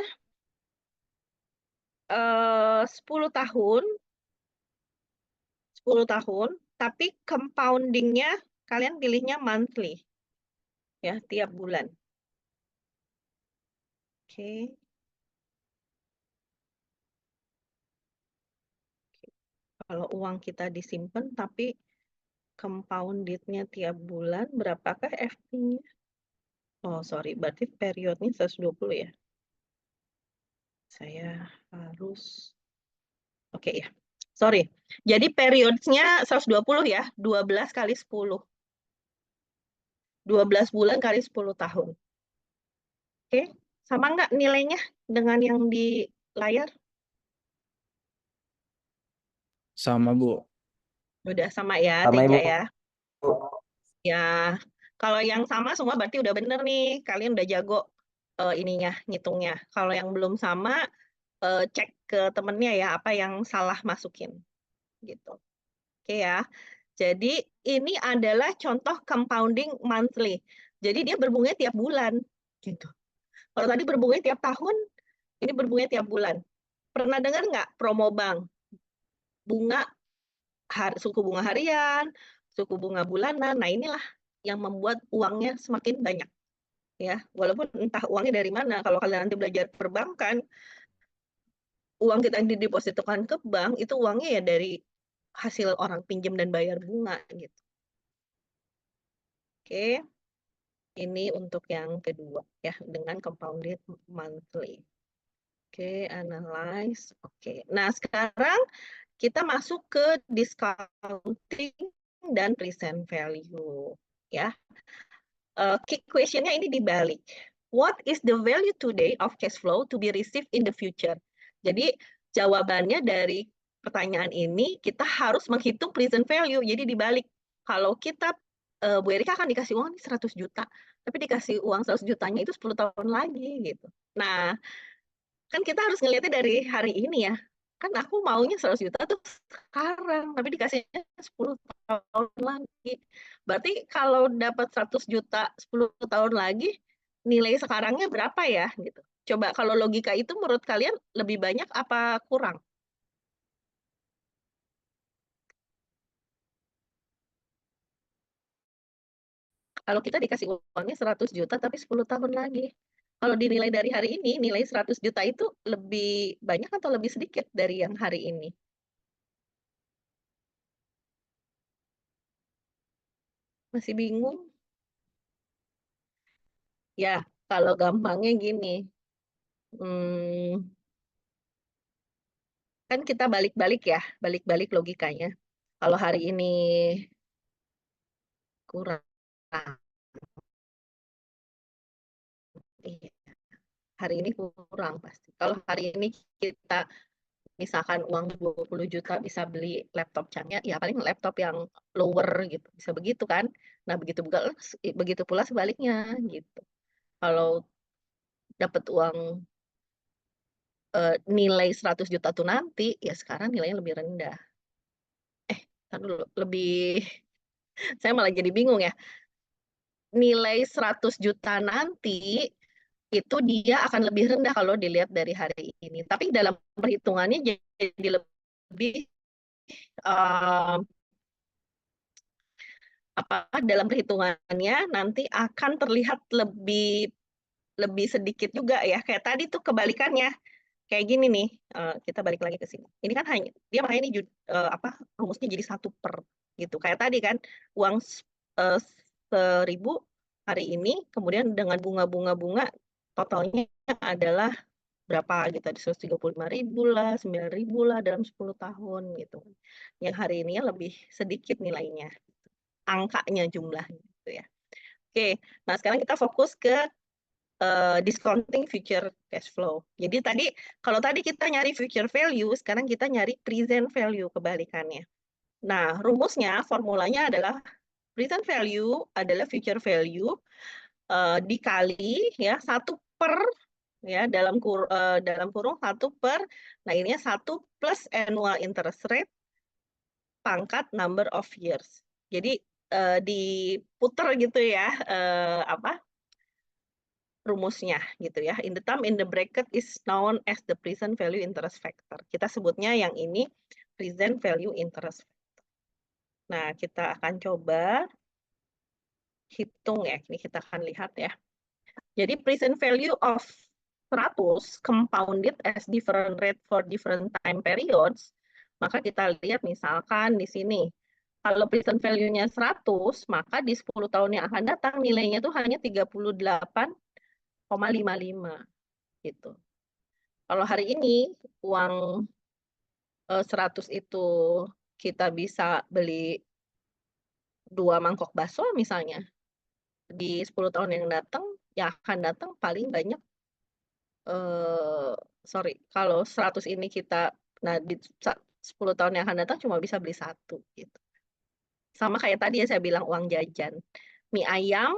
10 tahun, 10 tahun, tapi compounding-nya kalian pilihnya monthly, ya, tiap bulan. Oke. Kalau uang kita disimpan tapi compounded-nya tiap bulan, berapakah FP-nya? Oh, sorry, berarti periodnya 120 ya? Saya harus, oke ya, sorry. Jadi periodnya 120 ya, 12 kali 10. 12 bulan kali 10 tahun. Oke, sama nggak nilainya dengan yang di layar? Sama, Bu. Udah sama ya, Sama, Teja Ibu. ya? Ya, kalau yang sama semua berarti udah bener nih, kalian udah jago ininya, ngitungnya. Kalau yang belum sama, cek ke temennya ya, apa yang salah masukin. Gitu. Oke ya. Jadi ini adalah contoh compounding monthly. Jadi dia berbunganya tiap bulan. Gitu. Kalau tadi berbunganya tiap tahun, ini berbunganya tiap bulan. Pernah dengar nggak promo bank? Bunga, suku bunga harian, suku bunga bulanan. Nah inilah yang membuat uangnya semakin banyak. Ya, walaupun entah uangnya dari mana. Kalau kalian nanti belajar perbankan, uang kita yang didepositokan ke bank itu uangnya ya dari hasil orang pinjam dan bayar bunga gitu. Oke. Ini untuk yang kedua ya, dengan compounded monthly. Oke, analyze. Oke. Nah, sekarang kita masuk ke discounting dan present value ya. Key question-nya ini dibalik. What is the value today of cash flow to be received in the future? Jadi jawabannya dari pertanyaan ini kita harus menghitung present value. Jadi dibalik. Kalau kita Bu Erika akan dikasih uang 100 juta, tapi dikasih uang 100 jutanya itu 10 tahun lagi gitu. Nah, kan kita harus ngelihatnya dari hari ini ya. Kan aku maunya 100 juta tuh sekarang, tapi dikasihnya 10 tahun lagi. Berarti kalau dapat 100 juta 10 tahun lagi, nilai sekarangnya berapa ya gitu. Coba kalau logika itu menurut kalian lebih banyak apa kurang? Kalau kita dikasih uangnya 100 juta tapi 10 tahun lagi. Kalau dinilai dari hari ini, nilai 100 juta itu lebih banyak atau lebih sedikit dari yang hari ini? Masih bingung? Ya, kalau gampangnya gini. Kan kita balik-balik ya, balik-balik logikanya. Kalau hari ini kurang, iya, hari ini kurang pasti. Kalau hari ini kita misalkan uang 20 juta bisa beli laptop canggih, ya paling laptop yang lower gitu, bisa begitu kan. Nah, begitu pula sebaliknya gitu. Kalau dapat uang nilai 100 juta tuh nanti, ya sekarang nilainya lebih rendah. Dulu lebih, saya malah jadi bingung ya. Nilai 100 juta nanti itu dia akan lebih rendah kalau dilihat dari hari ini. Tapi dalam perhitungannya jadi lebih dalam perhitungannya nanti akan terlihat lebih sedikit juga ya. Kayak tadi tuh kebalikannya. Kayak gini nih, kita balik lagi ke sini. Ini kan hanya dia makanya ini rumusnya jadi 1 per gitu. Kayak tadi kan uang 1.000 hari ini, kemudian dengan bunga totalnya adalah berapa gitu, ada 135.000 lah, 9.000 lah dalam 10 tahun gitu. Yang hari ini lebih sedikit nilainya, angkanya jumlahnya gitu ya. Oke, nah sekarang kita fokus ke discounting future cash flow. Jadi kalau tadi kita nyari future value, sekarang kita nyari present value kebalikannya. Nah, rumusnya, formulanya adalah present value adalah future value dikali ya 1 per, ya, dalam kurung 1 per, nah ini 1 plus annual interest rate pangkat number of years. Jadi diputer gitu ya, rumusnya gitu ya. In the term in the bracket is known as the present value interest factor. Kita sebutnya yang ini present value interest factor. Nah, kita akan coba hitung ya. Ini kita akan lihat ya. Jadi present value of 100 compounded as different rate for different time periods, maka kita lihat misalkan di sini, kalau present value-nya 100, maka di 10 tahun yang akan datang nilainya itu hanya 38,55 gitu. Kalau hari ini uang 100 itu kita bisa beli 2 mangkok bakso misalnya, di 10 tahun yang akan datang paling banyak, kalau 100 ini kita, nah di 10 tahun yang akan datang cuma bisa beli 1 gitu. Sama kayak tadi ya saya bilang uang jajan. Mie ayam,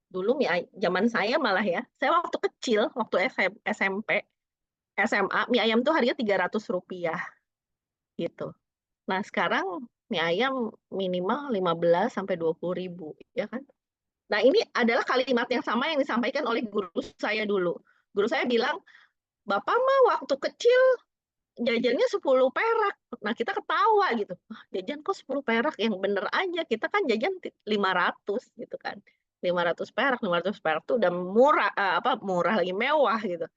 dulu zaman saya malah ya, saya waktu kecil, waktu SMP, SMA, mie ayam tuh harganya Rp300 gitu. Nah sekarang mie ayam minimal 15 sampai 20.000 ya kan. Nah ini adalah kalimat yang sama yang disampaikan oleh guru saya dulu. Guru saya bilang, Bapak mah waktu kecil jajannya 10 perak. Nah kita ketawa gitu. Jajan kok 10 perak, yang bener aja. Kita kan jajan 500 gitu kan. 500 perak tuh udah murah, murah lagi, mewah gitu.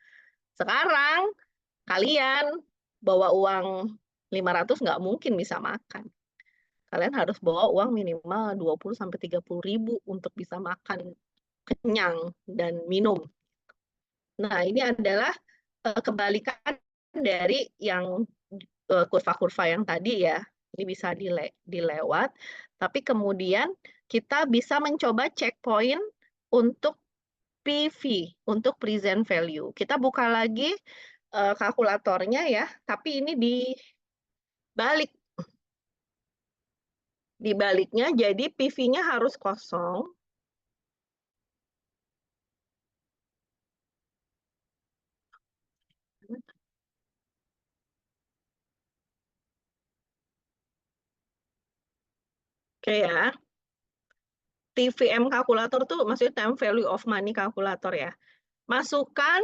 Sekarang kalian bawa uang 500 nggak mungkin bisa makan. Kalian harus bawa uang minimal 20 sampai 30.000 untuk bisa makan kenyang dan minum. Nah, ini adalah kebalikan dari yang kurva-kurva yang tadi ya. Ini bisa dilewat, tapi kemudian kita bisa mencoba checkpoint untuk PV, untuk present value. Kita buka lagi kalkulatornya ya, tapi ini dibalik. Dibaliknya, jadi PV-nya harus kosong. Oke ya. TVM kalkulator tuh maksudnya time value of money kalkulator ya. Masukkan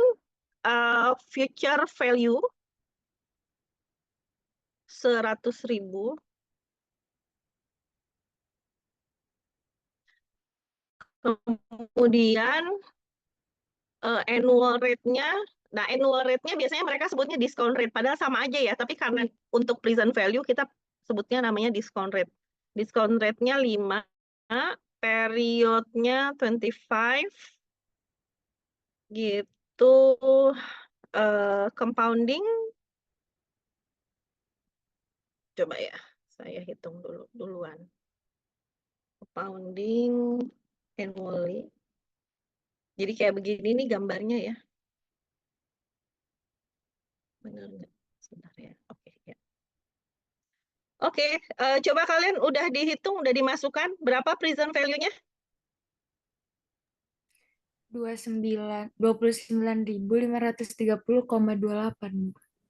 future value 100.000. Kemudian annual rate-nya, nah annual rate-nya biasanya mereka sebutnya discount rate, padahal sama aja ya, tapi karena untuk present value kita sebutnya namanya discount rate. Discount rate-nya 5, periodnya 25, gitu. Compounding, coba ya, saya hitung duluan. Compounding annually. Jadi kayak begini nih gambarnya ya. Benar nggak? Sebentar ya. Oke ya. Oke, coba kalian udah dihitung, udah dimasukkan berapa present value-nya? 29.530,28.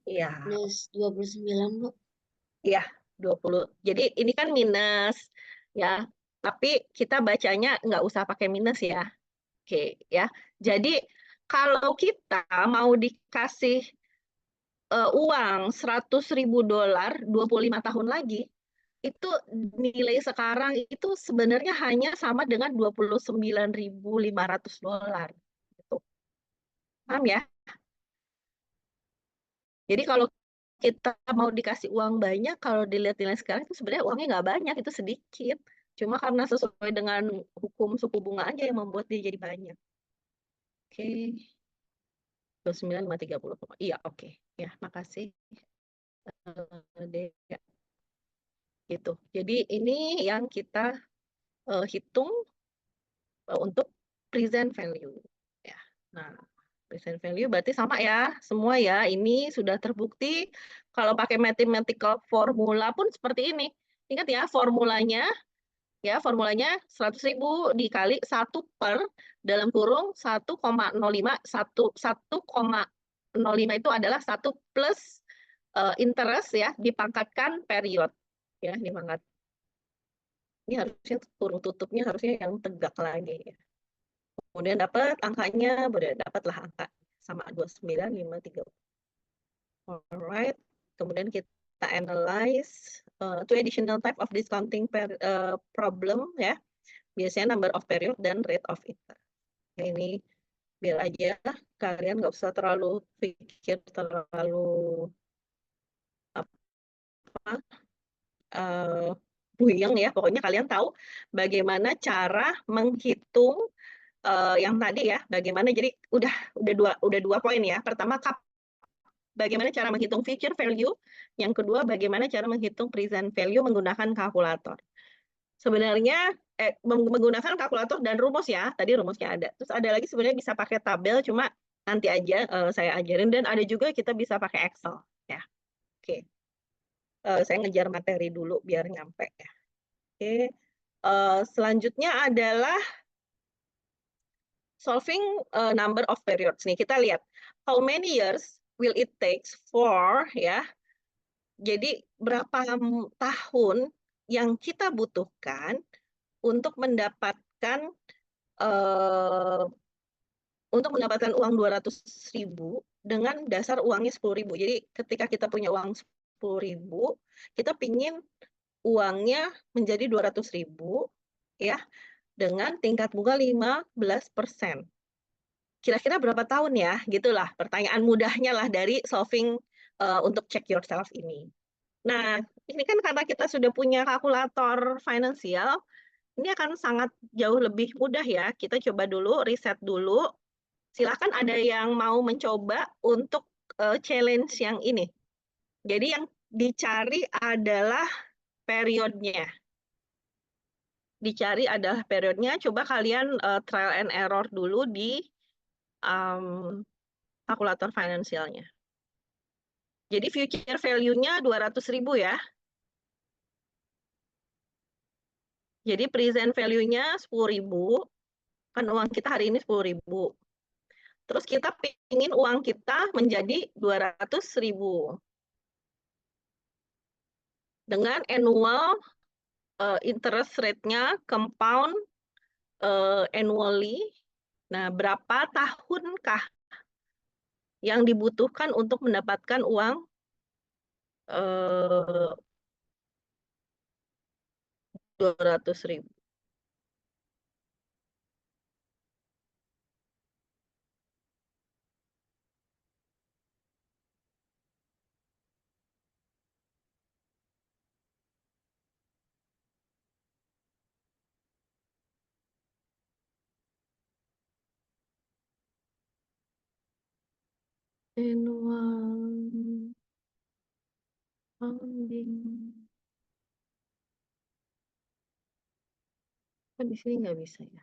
Iya. Minus 29, Bu. Iya, 20. Jadi ini kan minus ya, tapi kita bacanya nggak usah pakai minus ya. Oke ya. Jadi kalau kita mau dikasih uang $100.000 25 tahun lagi, itu nilai sekarang itu sebenarnya hanya sama dengan $29.500 gitu. Paham ya? Jadi kalau kita mau dikasih uang banyak, kalau dilihat nilai sekarang itu sebenarnya uangnya nggak banyak, itu sedikit. Cuma karena sesuai dengan hukum suku bunga aja yang membuat dia jadi banyak. Oke. 29.530. Iya, oke. Ya, makasih. Dea. Gitu. Jadi ini yang kita hitung untuk present value. Ya. Nah, present value berarti sama ya, semua ya. Ini sudah terbukti kalau pakai mathematical formula pun seperti ini. Ingat ya, formulanya Ya, formulanya 100.000 dikali 1 per dalam kurung 1,05. 1,05 itu adalah 1 plus interest ya, dipangkatkan period. Ya, dipangkat. Ini harusnya kurung tutupnya harusnya yang tegak lagi ya. Kemudian dapat angkanya, dapatlah angka sama 2953. Alright. Kemudian kita analyze two additional type of discounting problem ya. Biasanya number of period dan rate of interest. Ya, ini biar aja kalian nggak usah terlalu pikir terlalu apa buyeng ya. Pokoknya kalian tahu bagaimana cara menghitung yang tadi ya. Bagaimana jadi udah dua poin ya. Pertama bagaimana cara menghitung future value. Yang kedua bagaimana cara menghitung present value menggunakan kalkulator. Sebenarnya menggunakan kalkulator dan rumus ya. Tadi rumusnya ada. Terus ada lagi sebenarnya bisa pakai tabel, cuma nanti aja saya ajarin. Dan ada juga kita bisa pakai Excel ya. Oke. Saya ngejar materi dulu biar nyampe ya. Oke. Selanjutnya adalah solving number of periods. Nih kita lihat how many years will it takes for ya. Jadi berapa tahun yang kita butuhkan untuk mendapatkan uang 200.000 dengan dasar uangnya 10.000. Jadi ketika kita punya uang 10.000, kita pingin uangnya menjadi 200.000 ya dengan tingkat bunga 15%. Kira-kira berapa tahun ya? Gitulah pertanyaan mudahnya lah dari solving untuk check yourself ini. Nah, ini kan karena kita sudah punya kalkulator finansial, ini akan sangat jauh lebih mudah ya. Kita coba dulu, riset dulu. Silakan ada yang mau mencoba untuk challenge yang ini. Jadi yang dicari adalah periodnya. Dicari adalah periodnya. Coba kalian trial and error dulu di kalkulator finansialnya. Jadi future value-nya 200.000 ya. Jadi present value-nya 10.000. Kan uang kita hari ini 10.000. Terus kita pingin uang kita menjadi 200.000. Dengan annual interest rate-nya compound annually. Nah, berapa tahunkah yang dibutuhkan untuk mendapatkan uang 200.000? Annual funding. Kan di sini nggak bisa ya.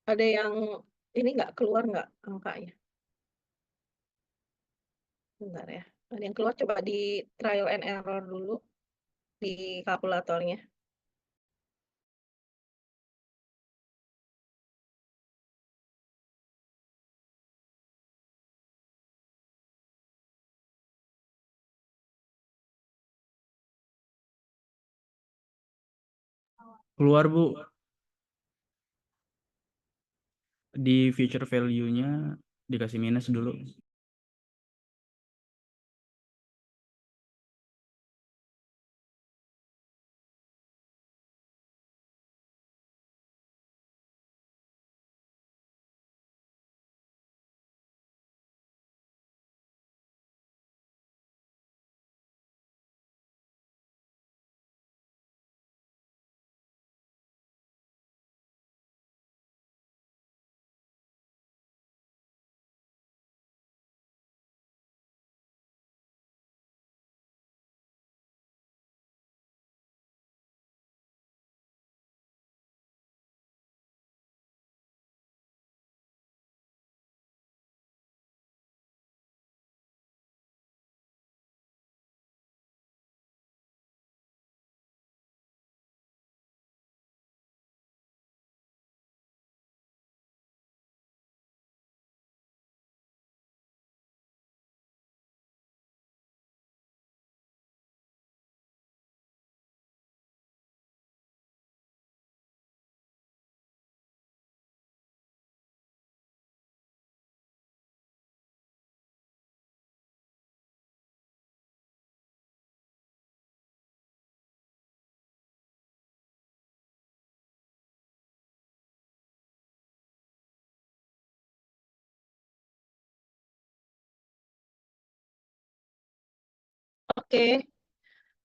Ada yang ini nggak keluar nggak angkanya? Bentar ya. Ada yang keluar, coba di trial and error dulu di kalkulatornya. Keluar Bu, di future value-nya dikasih minus dulu.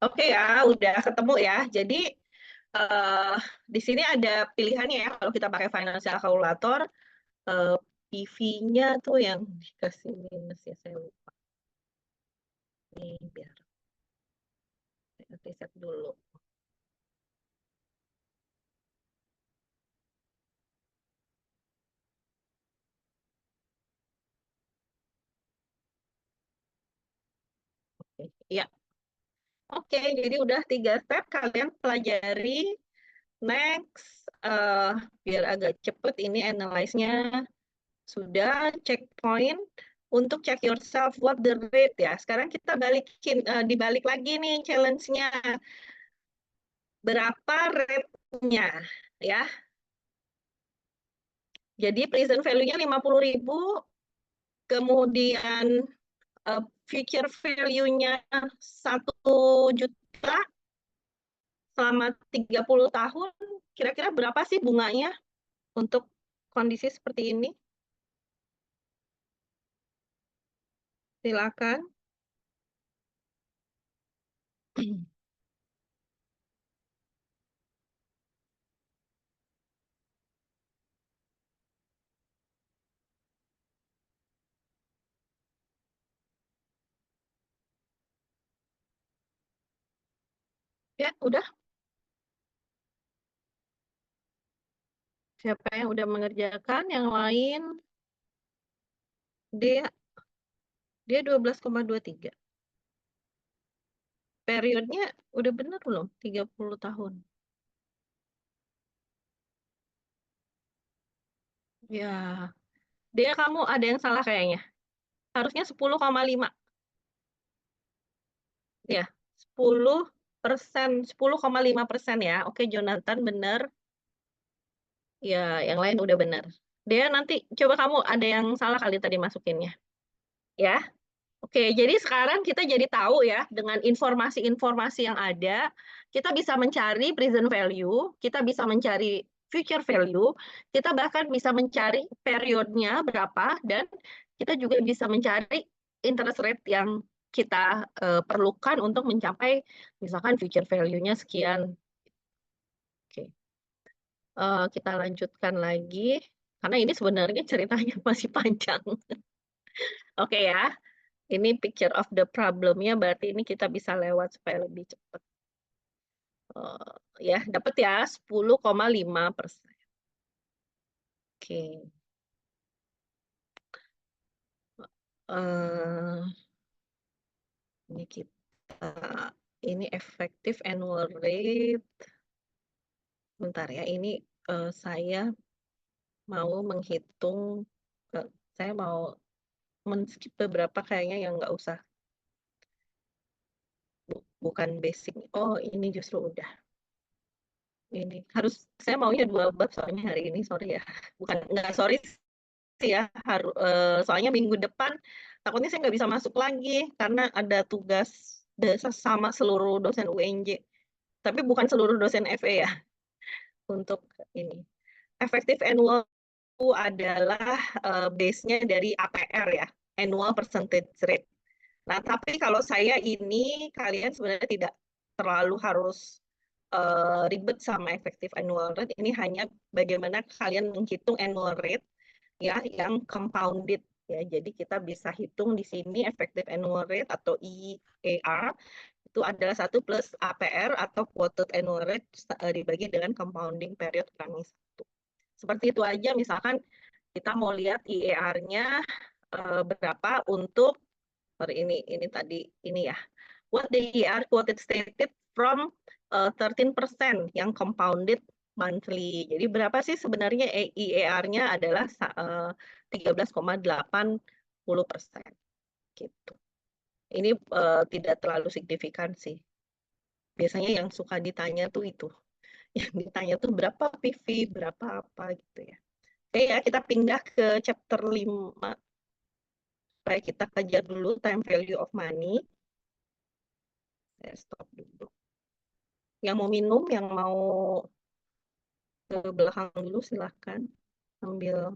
Oke ya, udah ketemu ya. Jadi di sini ada pilihannya ya. Kalau kita pakai financial calculator, PV-nya tuh yang dikasih minus ya, saya lupa. Nih, biar saya riset dulu. Oke, ya. Oke, jadi udah 3 step kalian pelajari. Next, biar agak cepet ini analyze-nya. Sudah, checkpoint. Untuk check yourself what the rate ya. Sekarang kita balikin, dibalik lagi nih challenge-nya. Berapa rate-nya ya. Jadi present value-nya 50.000, kemudian future value-nya 1 juta selama 30 tahun. Kira-kira berapa sih bunganya untuk kondisi seperti ini? Silakan. Ya, udah. Siapa yang udah mengerjakan? Yang lain? Dia 12,23. Periodnya udah benar belum? 30 tahun. Ya, dia kamu ada yang salah kayaknya. Harusnya 10,5. Ya, 10%, 10,5% ya. Oke, Jonathan benar. Ya, yang lain udah benar. Dia nanti coba kamu ada yang salah kali tadi masukinnya. Ya. Oke, jadi sekarang kita jadi tahu ya, dengan informasi-informasi yang ada, kita bisa mencari present value, kita bisa mencari future value, kita bahkan bisa mencari periodnya berapa, dan kita juga bisa mencari interest rate yang kita perlukan untuk mencapai misalkan future value-nya sekian. Oke, kita lanjutkan lagi, karena ini sebenarnya ceritanya masih panjang. Oke ya. Ini picture of the problem-nya, berarti ini kita bisa lewat supaya lebih cepat. Ya, dapat ya 10,5%. Oke. Ini ini effective annual rate. Bentar ya, ini saya mau menghitung, saya mau men-skip beberapa kayaknya yang nggak usah. Bukan basic. Oh, ini justru udah. Ini harus saya maunya 2 bab soalnya hari ini, sorry ya. Bukan nggak sorry sih ya, soalnya minggu depan takutnya saya nggak bisa masuk lagi karena ada tugas sama seluruh dosen UNJ. Tapi bukan seluruh dosen FE ya untuk ini. Effective annual itu adalah base-nya dari APR ya, annual percentage rate. Nah, tapi kalau saya ini kalian sebenarnya tidak terlalu harus ribet sama effective annual rate. Ini hanya bagaimana kalian menghitung annual rate ya yang compounded ya. Jadi kita bisa hitung di sini effective annual rate atau EAR itu adalah 1 plus APR atau quoted annual rate dibagi dengan compounding period kurangi 1. Seperti itu aja, misalkan kita mau lihat IER-nya berapa untuk ini tadi ini ya. What the IER quoted stated from 13% yang compounded monthly. Jadi berapa sih sebenarnya IER-nya adalah 13,80%. Gitu. Ini tidak terlalu signifikan sih. Biasanya yang suka ditanya tuh itu. Yang ditanya tuh berapa PV, berapa apa gitu ya. Oke ya, kita pindah ke chapter 5. Supaya kita kejar dulu time value of money. Saya stop dulu. Yang mau minum, yang mau ke belakang dulu silahkan. Ambil.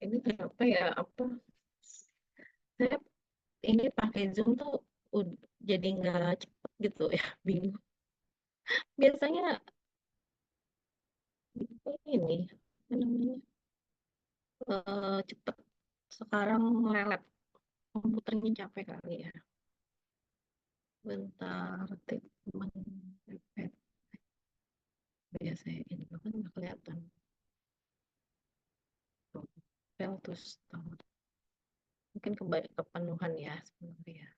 Ini kenapa ya? Saya ini pakai Zoom tuh jadi nggak cepet gitu ya, bingung. Biasanya ini apa namanya cepet. Sekarang lelet, komputernya capek kali ya. Bentar, treatment repeat. Biasanya ini kan nggak kelihatan. Fail to start. Mungkin kepenuhan ya sebenarnya.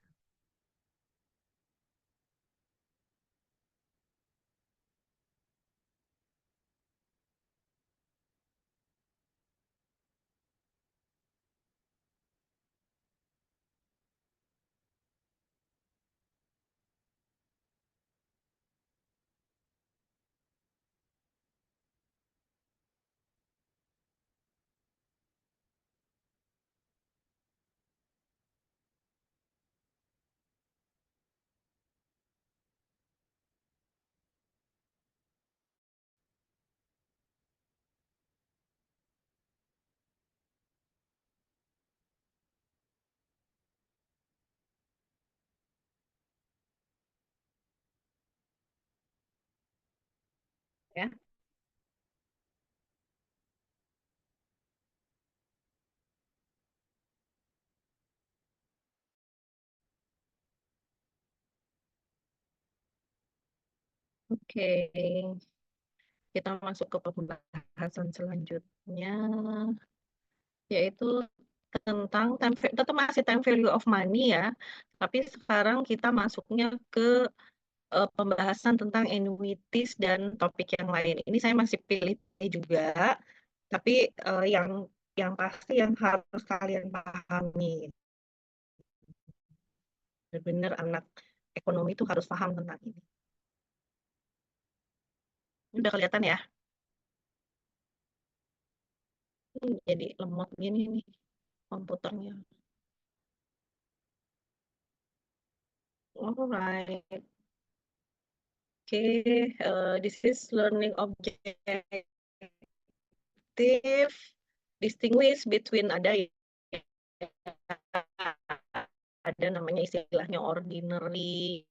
Ya. Oke, kita masuk ke pembahasan selanjutnya, yaitu tentang tetap masih time value of money ya, tapi sekarang kita masuknya ke pembahasan tentang annuities dan topik yang lain. Ini saya masih pilih juga, tapi yang pasti yang harus kalian pahami, benar-benar anak ekonomi itu harus paham tentang ini. Ini udah kelihatan ya? Jadi lemot gini nih komputernya. Alright. Okay, this is learning objective. Distinguish between ada namanya istilahnya ordinary,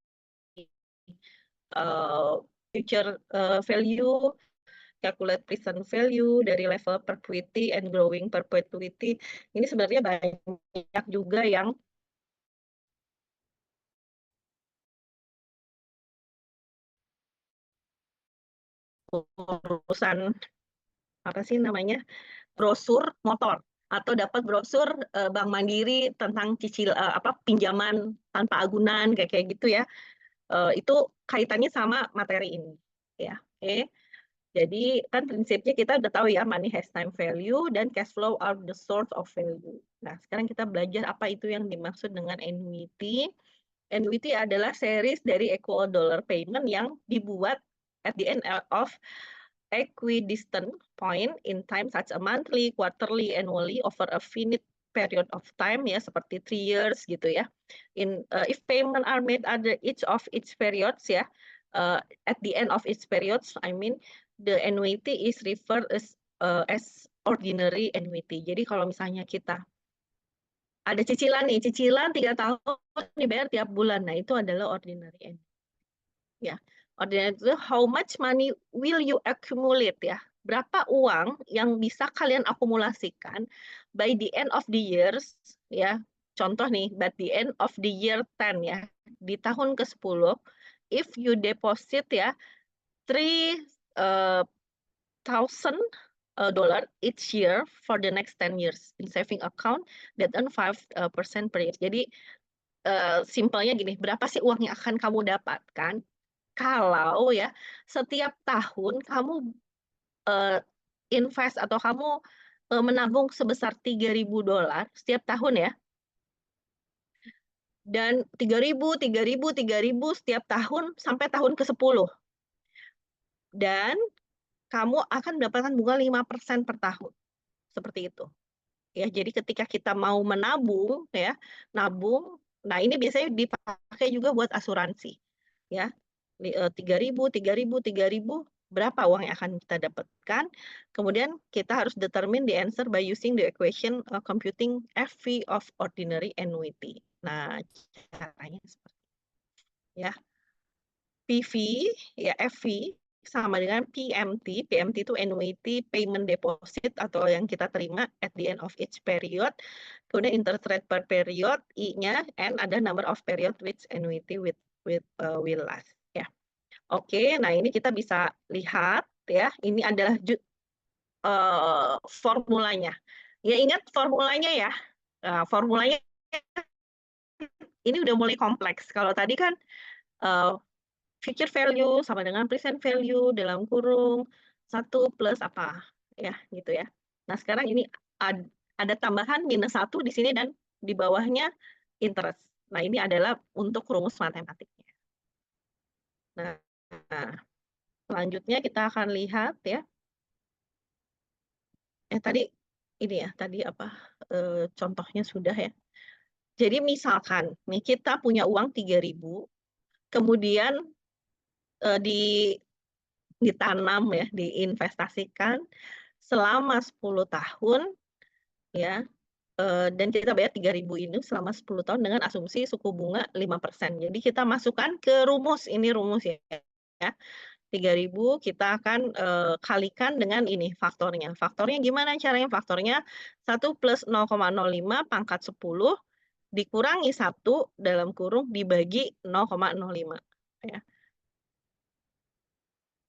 future value, calculate present value dari level perpetuity and growing perpetuity. Ini sebenarnya banyak juga yang urusan apa sih namanya brosur motor atau dapat brosur Bank Mandiri tentang pinjaman tanpa agunan kayak gitu ya. Itu kaitannya sama materi ini ya. Oke. Jadi kan prinsipnya kita udah tahu ya, money has time value dan cash flow are the source of value. Nah, sekarang kita belajar apa itu yang dimaksud dengan annuity. Annuity adalah series dari equal dollar payment yang dibuat at the end of equidistant point in time such a monthly, quarterly, annually over a finite period of time ya, seperti 3 years gitu ya. If payment are made at each of its periods ya, at the end of its periods, I mean the annuity is referred as ordinary annuity. Jadi kalau misalnya kita ada cicilan nih, cicilan 3 tahun dibayar tiap bulan, nah itu adalah ordinary annuity. Ya, ordinary itu how much money will you accumulate ya? Berapa uang yang bisa kalian akumulasikan by the end of the years ya. Contoh nih, by the end of the year 10 ya. Di tahun ke-10 if you deposit ya 3,000 dollar each year for the next 10 years in saving account that earn 5% per year. Jadi simpelnya gini, berapa sih uang yang akan kamu dapatkan kalau ya setiap tahun kamu invest atau kamu menabung sebesar 3.000 dolar setiap tahun ya. Dan 3.000 setiap tahun sampai tahun ke-10. Dan kamu akan mendapatkan bunga 5% per tahun. Seperti itu. Ya, jadi ketika kita mau menabung ya, nabung, nah ini biasanya dipakai juga buat asuransi. Ya. 3.000 berapa uang yang akan kita dapatkan. Kemudian kita harus determine the answer by using the equation computing FV of ordinary annuity. Nah, caranya seperti ya. PV ya FV sama dengan PMT. PMT itu annuity payment deposit atau yang kita terima at the end of each period. Kemudian interest rate per period, I-nya, and ada number of period which annuity will last. Ya. Oke, nah ini kita bisa lihat ya. Ini adalah formulanya. Ya ingat formulanya ya. Nah, formulanya ini udah mulai kompleks. Kalau tadi kan future value sama dengan present value dalam kurung 1 plus apa ya gitu ya. Nah, sekarang ini ada tambahan minus 1 di sini dan di bawahnya interest. Nah, ini adalah untuk rumus matematiknya. Nah, selanjutnya kita akan lihat ya. Tadi ini ya, tadi apa contohnya sudah ya. Jadi misalkan nih kita punya uang 3.000, kemudian ditanam ya, diinvestasikan selama 10 tahun ya. Dan kita bayar 3.000 ini selama 10 tahun dengan asumsi suku bunga 5%. Jadi kita masukkan ke rumus, ini rumus ya. 3.000 kita akan kalikan dengan ini faktornya. Faktornya gimana caranya? Faktornya 1 plus 0,05 pangkat 10 dikurangi 1 dalam kurung dibagi 0,05 ya.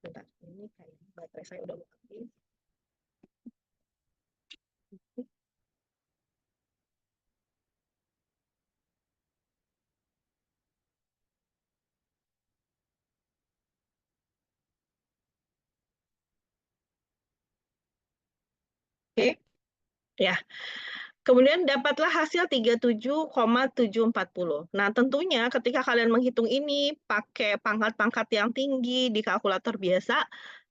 Bentar, ini kayak baterai saya udah mau habis. Oke. Ya. Kemudian dapatlah hasil 37,740. Nah, tentunya ketika kalian menghitung ini pakai pangkat-pangkat yang tinggi di kalkulator biasa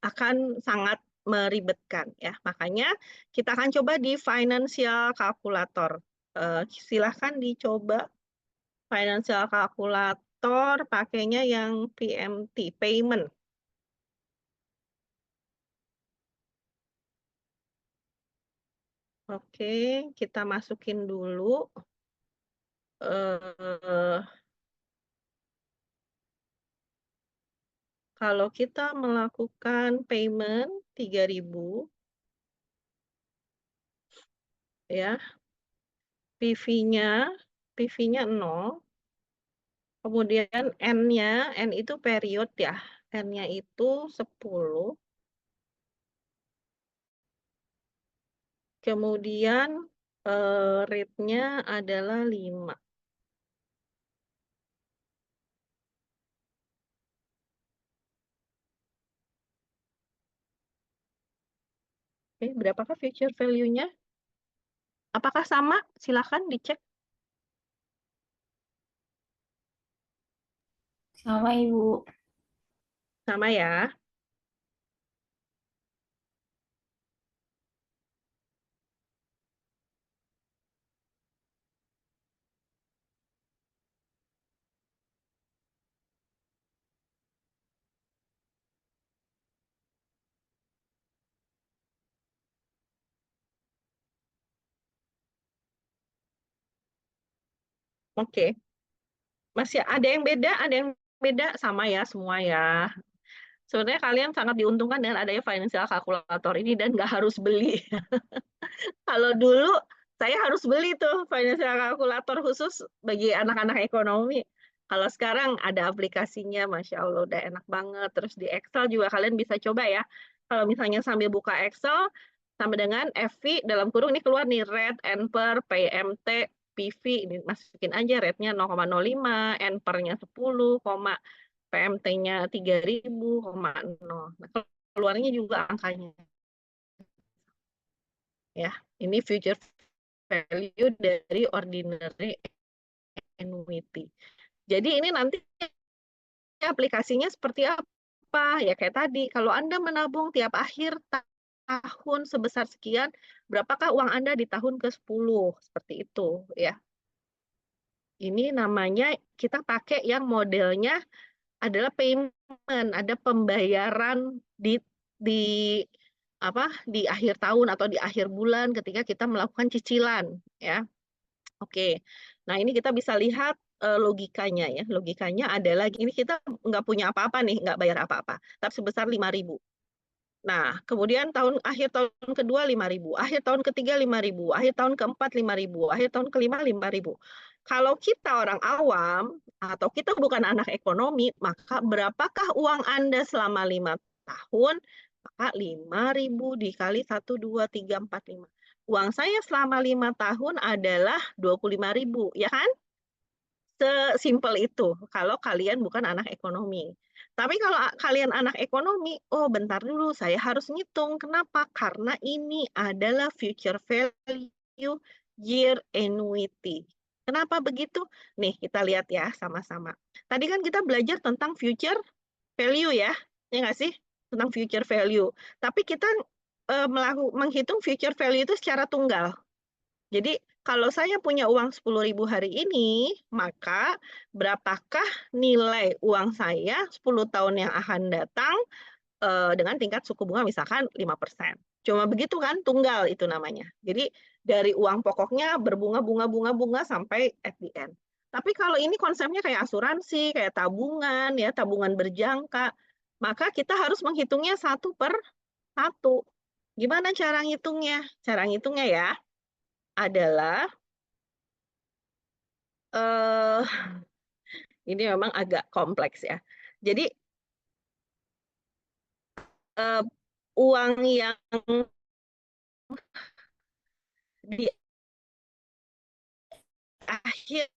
akan sangat meribetkan ya. Makanya kita akan coba di financial calculator. Silahkan dicoba financial calculator pakainya yang PMT, payment. Oke, kita masukin dulu. Kalau kita melakukan payment 3.000, ya, PV-nya 0, kemudian N-nya, N itu period ya, N-nya itu 10, kemudian rate-nya adalah 5. Oke, berapakah future value-nya? Apakah sama? Silakan dicek. Sama Ibu. Sama ya. Oke. Masih ada yang beda, sama ya semua ya. Sebenarnya kalian sangat diuntungkan dengan adanya financial calculator ini dan nggak harus beli. Kalau dulu saya harus beli tuh financial calculator khusus bagi anak-anak ekonomi. Kalau sekarang ada aplikasinya, Masya Allah udah enak banget. Terus di Excel juga kalian bisa coba ya. Kalau misalnya sambil buka Excel, sama dengan FV dalam kurung ini keluar nih rate, NPER, PMT, PV. Ini masukin aja rate-nya 0,05, NPER-nya 10, PMT-nya 3.000,0. Nah, keluarnya juga angkanya. Ya, ini future value dari ordinary annuity. Jadi ini nanti aplikasinya seperti apa? Ya kayak tadi, kalau Anda menabung tiap akhir tahun sebesar sekian, berapakah uang Anda di tahun ke-10? Seperti itu ya. Ini namanya kita pakai yang modelnya adalah payment ada pembayaran di di akhir tahun atau di akhir bulan ketika kita melakukan cicilan ya. Oke. Nah, ini kita bisa lihat logikanya ya. Logikanya adalah ini kita nggak punya apa-apa nih, nggak bayar apa-apa, tapi sebesar 5.000. Nah, kemudian akhir tahun kedua 5.000, akhir tahun ketiga 5.000, akhir tahun keempat 5.000, akhir tahun kelima 5.000. Kalau kita orang awam atau kita bukan anak ekonomi, maka berapakah uang Anda selama 5 tahun? Maka 5.000 dikali 1, 2, 3, 4, 5. Uang saya selama 5 tahun adalah 25.000, ya kan? Sesimpel itu kalau kalian bukan anak ekonomi. Tapi kalau kalian anak ekonomi, oh bentar dulu saya harus ngitung. Kenapa? Karena ini adalah future value year annuity. Kenapa begitu? Nih kita lihat ya sama-sama. Tadi kan kita belajar tentang future value ya. Ya nggak sih? Tentang future value. Tapi kita menghitung future value itu secara tunggal. Jadi kalau saya punya uang 10.000 hari ini, maka berapakah nilai uang saya 10 tahun yang akan datang dengan tingkat suku bunga misalkan 5%. Cuma begitu kan, tunggal itu namanya. Jadi dari uang pokoknya berbunga-bunga sampai at the end. Tapi kalau ini konsepnya kayak asuransi, kayak tabungan, ya tabungan berjangka, maka kita harus menghitungnya satu per satu. Gimana cara ngitungnya? Cara ngitungnya ya adalah eh ini memang agak kompleks ya. Jadi uang yang di akhir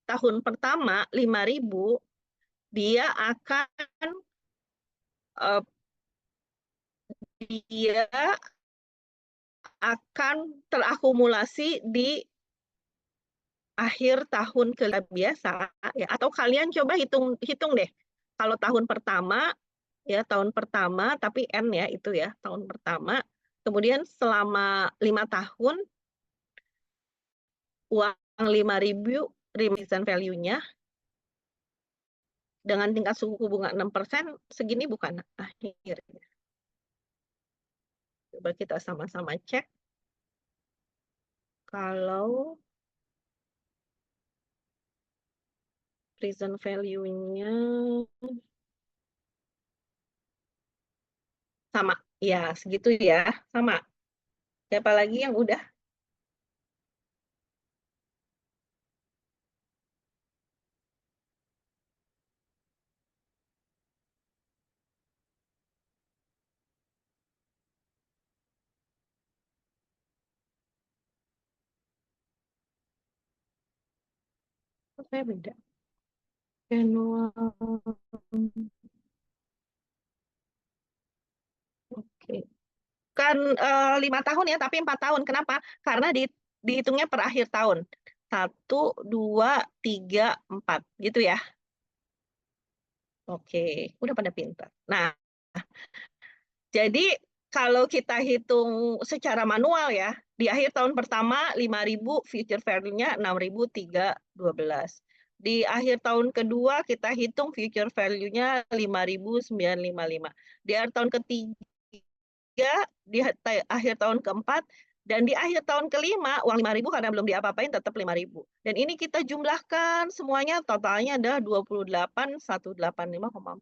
tahun pertama 5.000 dia akan terakumulasi di akhir tahun biasa ya, atau kalian coba hitung deh. Kalau tahun pertama ya tahun pertama tapi N ya itu ya tahun pertama. Kemudian selama 5 tahun uang 5.000 remission value-nya dengan tingkat suku bunga 6% segini bukan akhirnya. Coba kita sama-sama cek. Kalau present value-nya sama, ya segitu ya, sama. Siapa lagi yang udah? Saya beda. Annual. Oke. Kan 5 tahun ya, tapi 4 tahun. Kenapa? Karena dihitungnya per akhir tahun. 1, 2, 3, 4. Gitu ya. Oke, udah pada pintar. Nah, jadi kalau kita hitung secara manual ya, di akhir tahun pertama 5.000 future value-nya 6.312. Di akhir tahun kedua kita hitung future value-nya 5.955. Di akhir tahun ketiga, di akhir tahun keempat, dan di akhir tahun kelima uang 5.000 karena belum diapa-apain tetap 5.000. Dan ini kita jumlahkan semuanya totalnya adalah 28.185,4.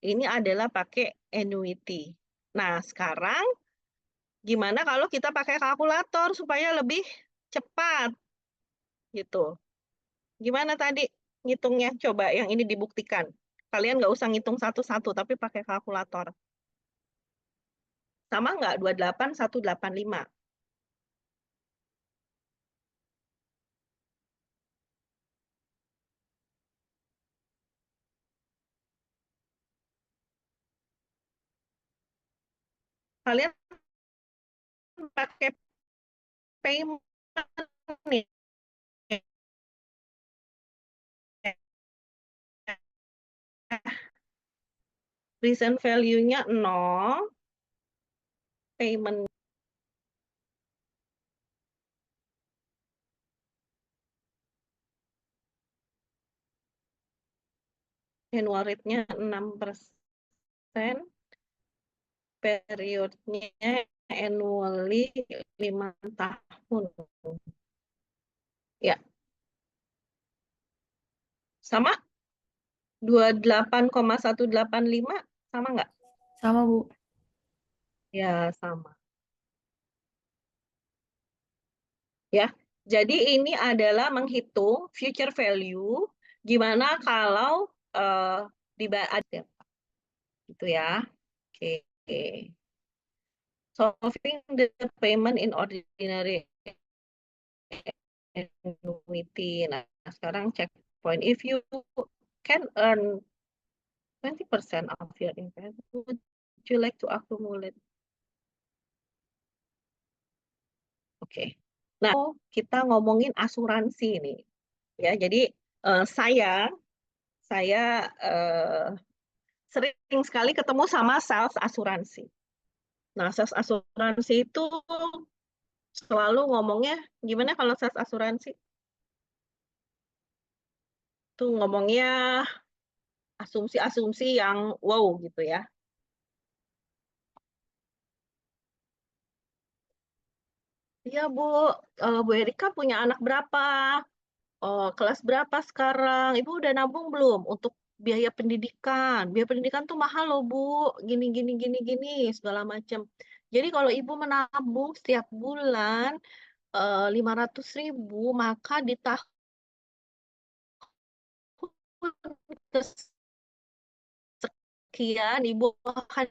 Ini adalah pakai annuity. Nah, sekarang gimana kalau kita pakai kalkulator supaya lebih cepat? Gitu. Gimana tadi ngitungnya? Coba yang ini dibuktikan. Kalian nggak usah ngitung satu-satu, tapi pakai kalkulator. Sama nggak? 28.185. Kalian pakai payment nih. Present value-nya 0, payment annual rate-nya 6%, periodnya annually 5 tahun. Ya, sama 28,185 sama nggak? Sama, Bu. Ya, sama. Ya, jadi ini adalah menghitung future value gimana kalau ada gitu ya. Oke. Solving the payment in ordinary annuity. Nah, sekarang checkpoint. If you can earn 20% of your investment, would you like to accumulate? Oke. Nah, kita ngomongin asuransi nih. Ya, jadi saya sering sekali ketemu sama sales asuransi. Nah, sales asuransi itu selalu ngomongnya gimana kalau sales asuransi? Tuh ngomongnya asumsi-asumsi yang wow gitu ya. Iya Bu, Bu Erika punya anak berapa? Kelas berapa sekarang? Ibu udah nabung belum untuk biaya pendidikan? Biaya pendidikan tuh mahal loh Bu, gini, segala macam. Jadi kalau Ibu menabung setiap bulan 500.000, maka di tahun sekian Ibu akan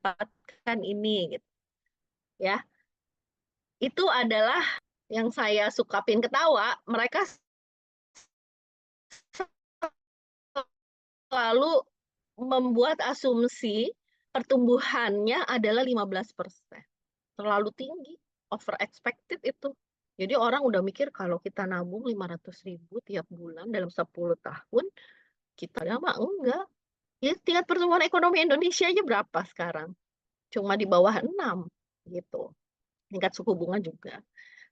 dapatkan ini gitu ya. Itu adalah yang saya sukapin ketawa, mereka selalu membuat asumsi pertumbuhannya adalah 15%. Terlalu tinggi, over expected itu. Jadi orang udah mikir kalau kita nabung 500.000 tiap bulan dalam 10 tahun, kita mah enggak. Ya, tingkat pertumbuhan ekonomi Indonesia aja berapa sekarang? Cuma di bawah 6 gitu. Tingkat suku bunga juga.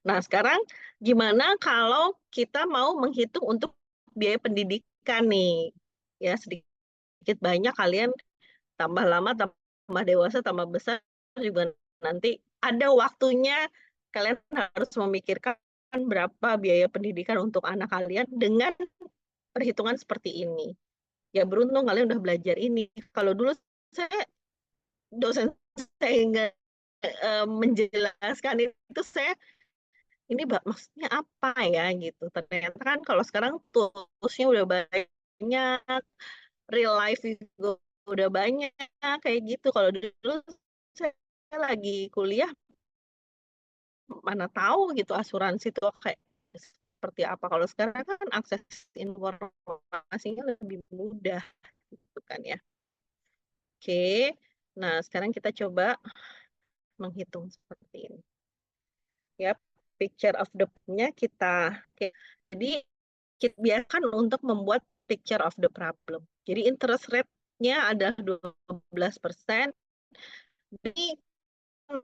Nah, sekarang gimana kalau kita mau menghitung untuk biaya pendidikan nih? Ya, sedikit banyak kalian tambah lama, tambah dewasa, tambah besar juga nanti ada waktunya kalian harus memikirkan berapa biaya pendidikan untuk anak kalian dengan perhitungan seperti ini. Ya beruntung kalian udah belajar ini. Kalau dulu dosen saya nggak menjelaskan itu, ini maksudnya apa ya gitu. Ternyata kan kalau sekarang toolsnya udah banyak, real life juga udah banyak kayak gitu. Kalau dulu saya lagi kuliah mana tahu gitu asuransi itu kayak seperti apa. Kalau sekarang kan akses informasinya lebih mudah gitu kan ya. Oke. Nah, sekarang kita coba menghitung seperti ini. Ya, picture of the problem-nya kita. Oke. Jadi kita biarkan untuk membuat picture of the problem. Jadi interest rate-nya adalah 12%. Jadi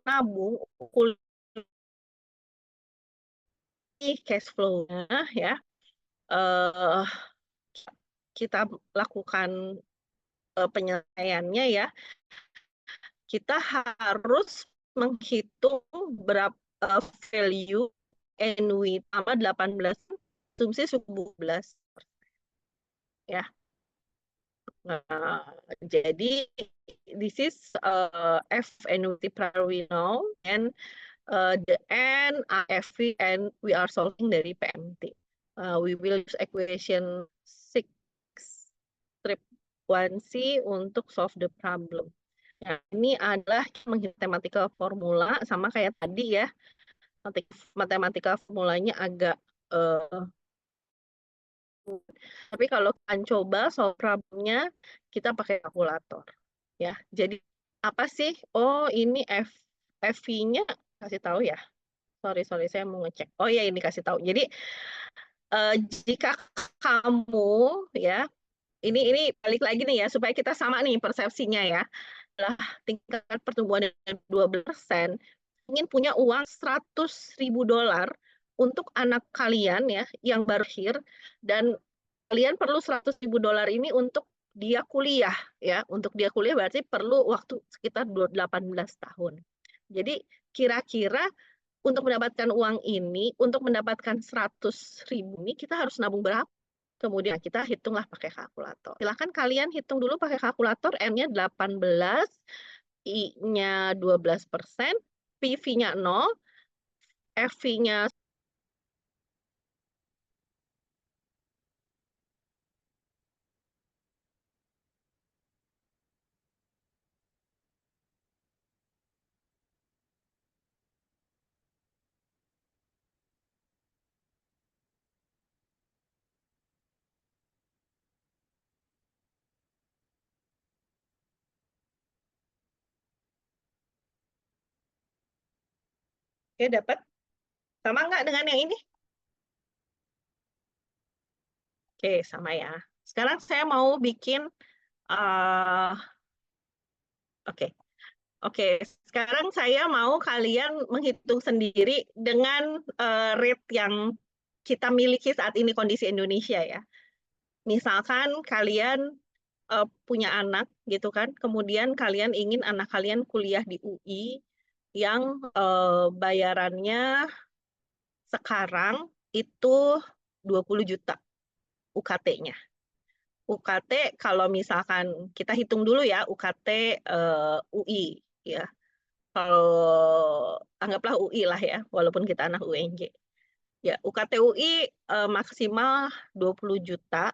nabung cash flow-nya ya. Kita lakukan penyelesaiannya ya. Kita harus menghitung berapa value NW sama 18 asumsi suku 12 ya. Nah, jadi this is F annuity prior we know and the N IFV and we are solving dari PMT. We will use equation 6 strip 1C untuk solve the problem. Nah, ini adalah matematika formula sama kayak tadi ya. Matematika formulanya agak tapi kalau kalian coba solve problemnya kita pakai kalkulator ya. Jadi apa sih? Oh, ini FV-nya kasih tahu ya. Sorry saya mau ngecek. Oh ya, ini kasih tahu. Jadi jika kamu ya ini balik lagi nih ya supaya kita sama nih persepsinya ya. Adalah tingkat pertumbuhan dengan 12%, ingin punya uang $100.000 untuk anak kalian ya yang baru lahir dan kalian perlu $100.000 ini untuk dia kuliah ya. Untuk dia kuliah berarti perlu waktu sekitar 18 tahun. Jadi kira-kira untuk mendapatkan uang ini, untuk mendapatkan 100.000 ini kita harus nabung berapa? Kemudian kita hitunglah pakai kalkulator. Silahkan kalian hitung dulu pakai kalkulator, N-nya 18, I-nya 12%, PV-nya 0, FV-nya Oke, dapat? Sama nggak dengan yang ini? Oke, sama ya. Sekarang saya mau bikin, oke. Oke, sekarang saya mau kalian menghitung sendiri dengan rate yang kita miliki saat ini kondisi Indonesia ya. Misalkan kalian punya anak gitu kan, kemudian kalian ingin anak kalian kuliah di UI yang bayarannya sekarang itu 20 juta UKT-nya. UKT kalau misalkan kita hitung dulu ya, UKT UI ya. Kalau anggaplah UI lah ya, walaupun kita anak UNJ. Ya, UKT UI maksimal 20 juta.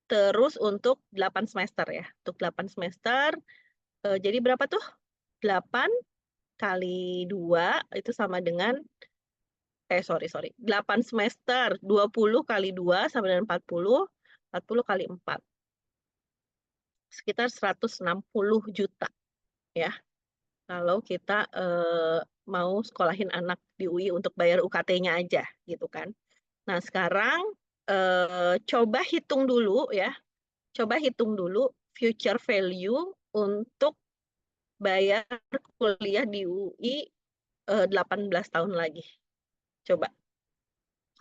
Terus untuk 8 semester ya. Untuk 8 semester, jadi berapa tuh? 8 kali 2 itu sama dengan, 8 semester, 20 kali 2 sama dengan 40, 40 kali 4. Sekitar 160 juta ya. Kalau kita mau sekolahin anak di UI untuk bayar UKT-nya aja gitu kan. Nah sekarang coba hitung dulu ya, coba hitung dulu future value untuk bayar kuliah di UI 18 tahun lagi. Coba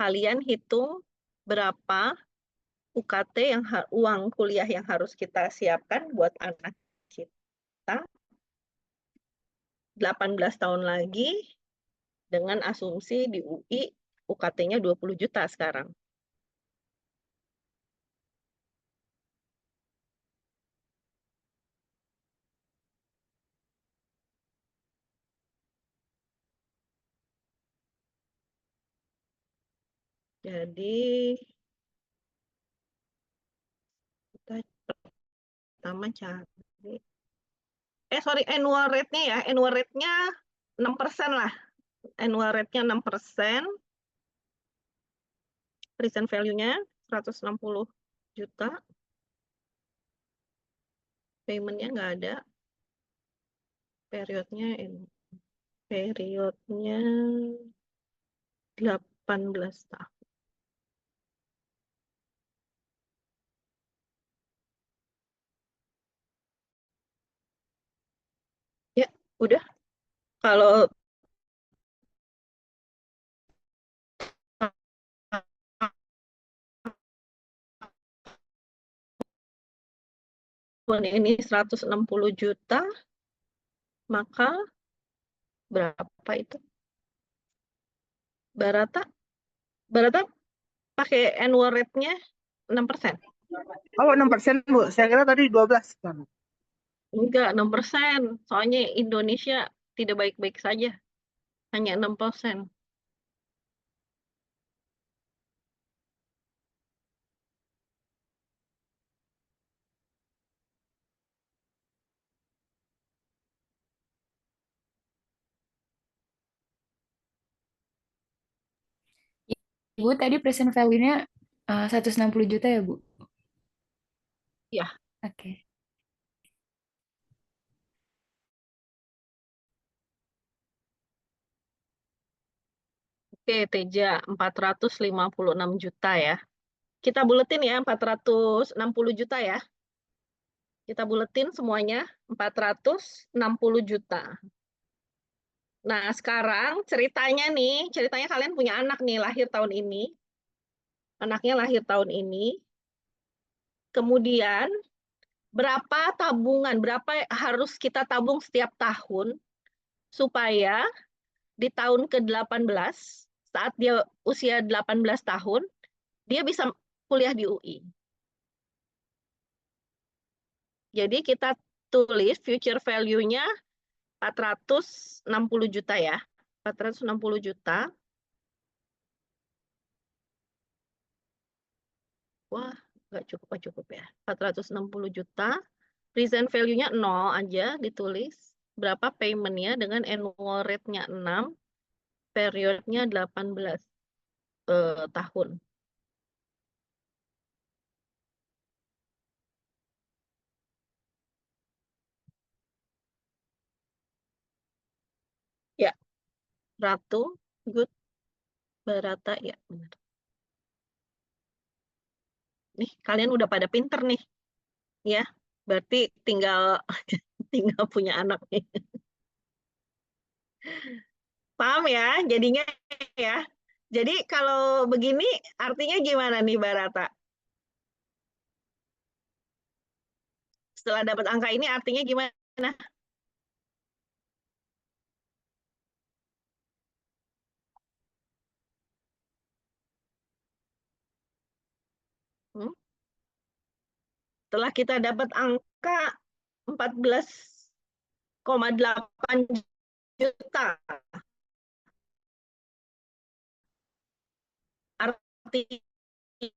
kalian hitung berapa UKT yang uang kuliah yang harus kita siapkan buat anak kita 18 tahun lagi dengan asumsi di UI UKT-nya 20 juta sekarang. Jadi kita pertama cari annual rate-nya ya, annual rate-nya 6% lah. Annual rate-nya 6%. Present value-nya 160 juta. Payment-nya nggak ada. Periodnya 18 tahun. Ya, udah. Kalau ini 160 juta, maka berapa itu? Barata pakai annual rate-nya 6%. Oh, 6%, Bu. Saya kira tadi 12. Enggak, 6%. Soalnya Indonesia tidak baik-baik saja. Hanya 6%. Ibu tadi present value-nya 160 juta ya, Bu? Ya. Oke. Oke, Teja, 456 juta ya. Kita buletin ya, 460 juta ya. Kita buletin semuanya, 460 juta. Nah, sekarang ceritanya kalian punya anak nih, lahir tahun ini. Anaknya lahir tahun ini. Kemudian berapa tabungan, berapa harus kita tabung setiap tahun supaya di tahun ke-18 saat dia usia 18 tahun dia bisa kuliah di UI. Jadi kita tulis future value-nya 460 juta ya. 460 juta. Wah, nggak cukup ya. 460 juta. Present value-nya 0 aja ditulis. Berapa payment-nya dengan annual rate-nya 6. Period-nya 18 tahun. Ya, Ratu, good, Barata, ya benar. Nih, kalian udah pada pinter nih. Ya, berarti tinggal tinggal punya anak nih. Paham ya jadinya ya. Jadi kalau begini artinya gimana nih Barata? Setelah dapat angka ini artinya gimana? Setelah kita dapat angka 14,8 juta. Artinya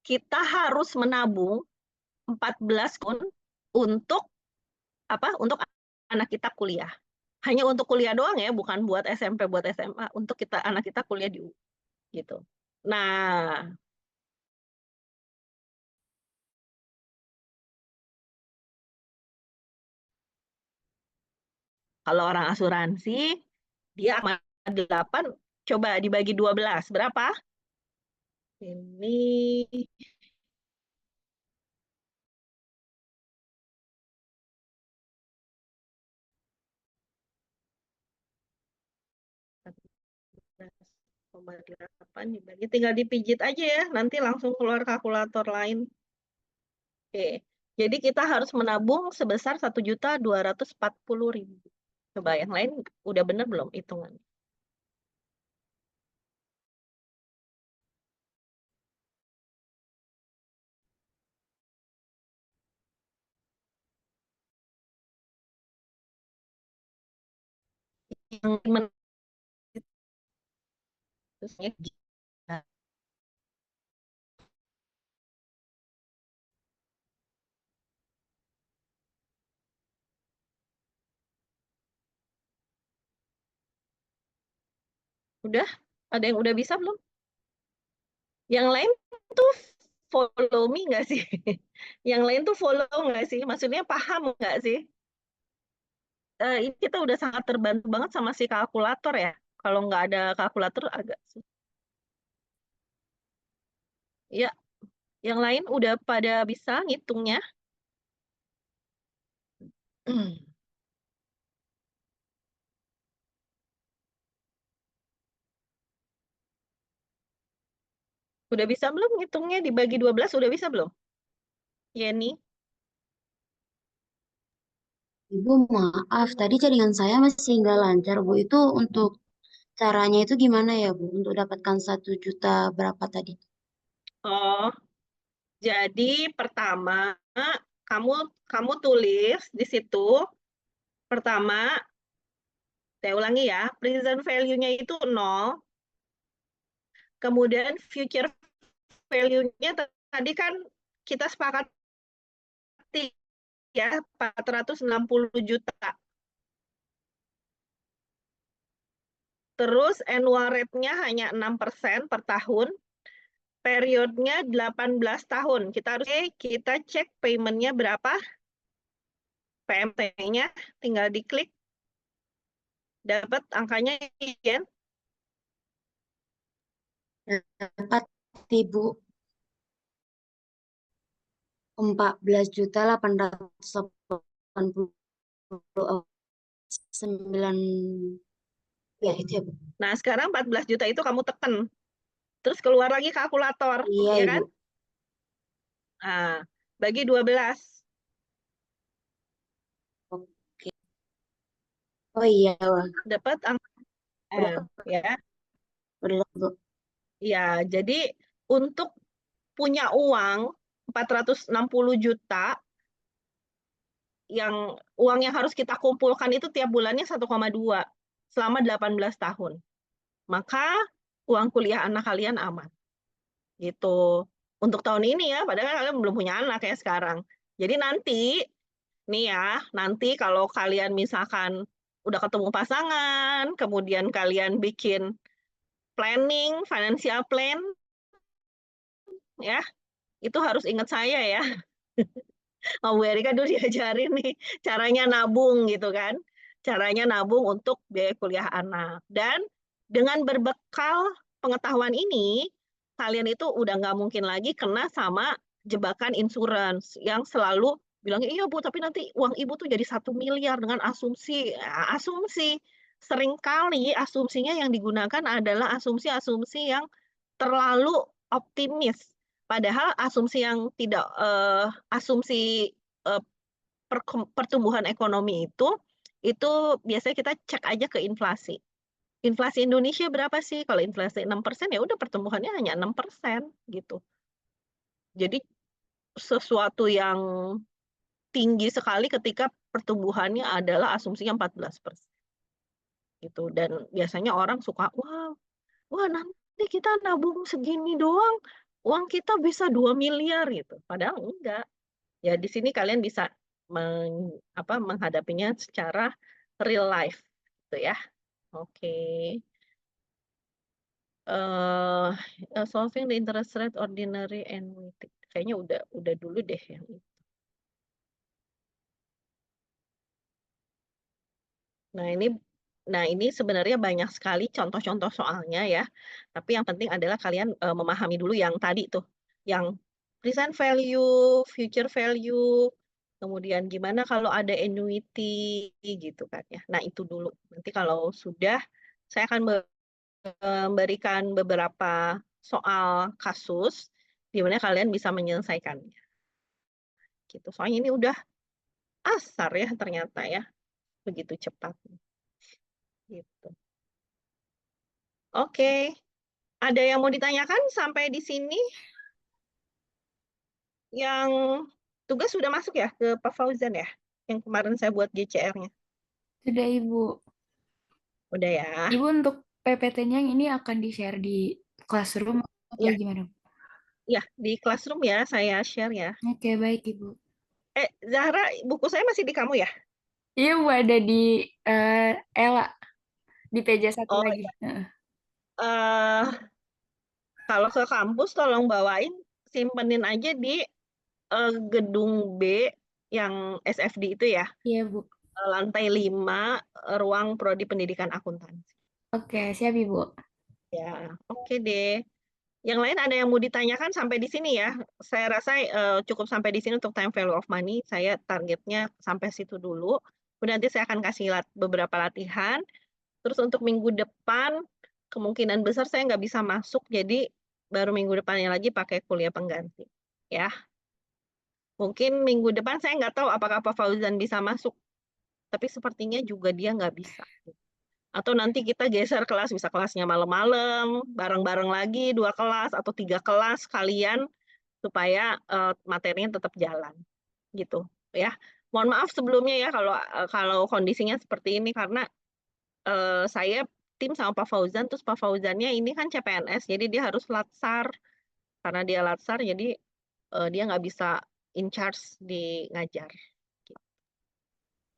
kita harus menabung 14 untuk apa? Untuk anak kita kuliah. Hanya untuk kuliah doang ya, bukan buat SMP, buat SMA, untuk anak kita kuliah di UI gitu. Nah, kalau orang asuransi dia 8 coba dibagi 12 berapa? Ini dibagi, tinggal dipijit aja ya, nanti langsung keluar kalkulator lain. Oke, jadi kita harus menabung sebesar 1.240.000. Coba yang lain udah bener belum hitungan? Yang udah? Ada yang udah bisa belum? Yang lain tuh follow me nggak sih? Yang lain tuh follow nggak sih? Maksudnya paham nggak sih? Ini kita udah sangat terbantu banget sama si kalkulator ya. Kalau nggak ada kalkulator agak susah. Ya, yang lain udah pada bisa ngitungnya? Udah bisa belum ngitungnya dibagi 12? Udah bisa belum? Yeni? Ibu, maaf, tadi jaringan saya masih nggak lancar, Bu. Itu untuk caranya itu gimana ya, Bu? Untuk dapatkan 1 juta berapa tadi? Oh, jadi pertama kamu kamu tulis di situ. Pertama, saya ulangi ya, present value-nya itu 0. Kemudian future value-nya tadi kan kita sepakati ya 460 juta. Terus annual rate-nya hanya 6% per tahun. Periodnya 18 tahun. Kita cek payment-nya berapa? PMT-nya tinggal diklik. Dapat angkanya ya. Dapat, Ibu. 14.889. Ya, itu ya, Bu. Nah, sekarang 14 juta itu kamu tekan. Terus keluar lagi kalkulator, Iya, ya Ibu. kan? Nah, bagi 12. Oke. Oh iya, wah. Dapat angka Udah, ya. udah, Bu. Ya, jadi untuk punya uang 460 juta, uang yang harus kita kumpulkan itu tiap bulannya 1,2 selama 18 tahun. Maka uang kuliah anak kalian aman. Gitu. Untuk tahun ini ya, padahal kalian belum punya anak ya sekarang. Jadi nanti, nih ya, nanti kalau kalian misalkan udah ketemu pasangan, kemudian kalian bikin planning, financial plan, ya, itu harus ingat saya ya. Bu Erika dulu diajarin nih caranya nabung gitu kan. Caranya nabung untuk biaya kuliah anak. Dan dengan berbekal pengetahuan ini, kalian itu udah nggak mungkin lagi kena sama jebakan insurance yang selalu bilangnya, iya Bu, tapi nanti uang Ibu tuh jadi 1 miliar dengan asumsi. Nah, asumsi. Seringkali asumsinya yang digunakan adalah asumsi-asumsi yang terlalu optimis. Padahal asumsi yang tidak asumsi pertumbuhan ekonomi itu biasanya kita cek aja ke inflasi. Inflasi Indonesia berapa sih? Kalau inflasi 6%, ya udah pertumbuhannya hanya 6% gitu. Jadi sesuatu yang tinggi sekali ketika pertumbuhannya adalah asumsinya 14%. Gitu. Dan biasanya orang suka, wah nanti kita nabung segini doang, uang kita bisa 2 miliar gitu. Padahal enggak. Ya di sini kalian bisa menghadapinya secara real life gitu ya. Oke. Solving the interest rate ordinary annuity. Kayaknya udah dulu deh yang itu. Nah, ini sebenarnya banyak sekali contoh-contoh soalnya ya. Tapi yang penting adalah kalian memahami dulu yang tadi tuh, yang present value, future value, kemudian gimana kalau ada annuity gitu kan ya. Nah, itu dulu. Nanti kalau sudah, saya akan memberikan beberapa soal kasus di mana kalian bisa menyelesaikannya. Gitu. Soalnya ini udah asar ya ternyata ya, begitu cepat. Gitu. Oke. Ada yang mau ditanyakan sampai di sini? Yang tugas sudah masuk ya ke Pak Fauzan ya? Yang kemarin saya buat GCR-nya. Sudah Ibu. Udah ya? Ibu untuk PPT-nya yang ini akan di-share di classroom atau Ya, gimana? ya di classroom ya saya share ya. Oke, baik Ibu. Zahra, buku saya masih di kamu ya? Iya Bu, ada di Ella, di PJ 1 Oh, lagi. eh kalau ke kampus tolong bawain, simpenin aja di gedung B yang SFD itu ya. Iya Bu. Lantai 5, ruang Prodi Pendidikan Akuntansi. Oke, siap Ibu. Ya, oke deh. Yang lain ada yang mau ditanyakan sampai di sini ya? Saya rasa cukup sampai di sini untuk time value of money. Saya targetnya sampai situ dulu. Kemudian nanti saya akan kasih beberapa latihan. Terus untuk minggu depan, kemungkinan besar saya nggak bisa masuk, jadi baru minggu depannya lagi pakai kuliah pengganti. Ya, mungkin minggu depan saya nggak tahu apakah Pak Fauzan bisa masuk, tapi sepertinya juga dia nggak bisa. Atau nanti kita geser kelas, bisa kelasnya malam-malam, bareng-bareng lagi 2 kelas atau 3 kelas kalian, supaya materinya tetap jalan gitu ya. Mohon maaf sebelumnya ya kalau kondisinya seperti ini, karena saya tim sama Pak Fauzan, terus Pak Fauzannya ini kan CPNS, jadi dia harus latsar. Karena dia latsar, jadi dia nggak bisa in charge di ngajar.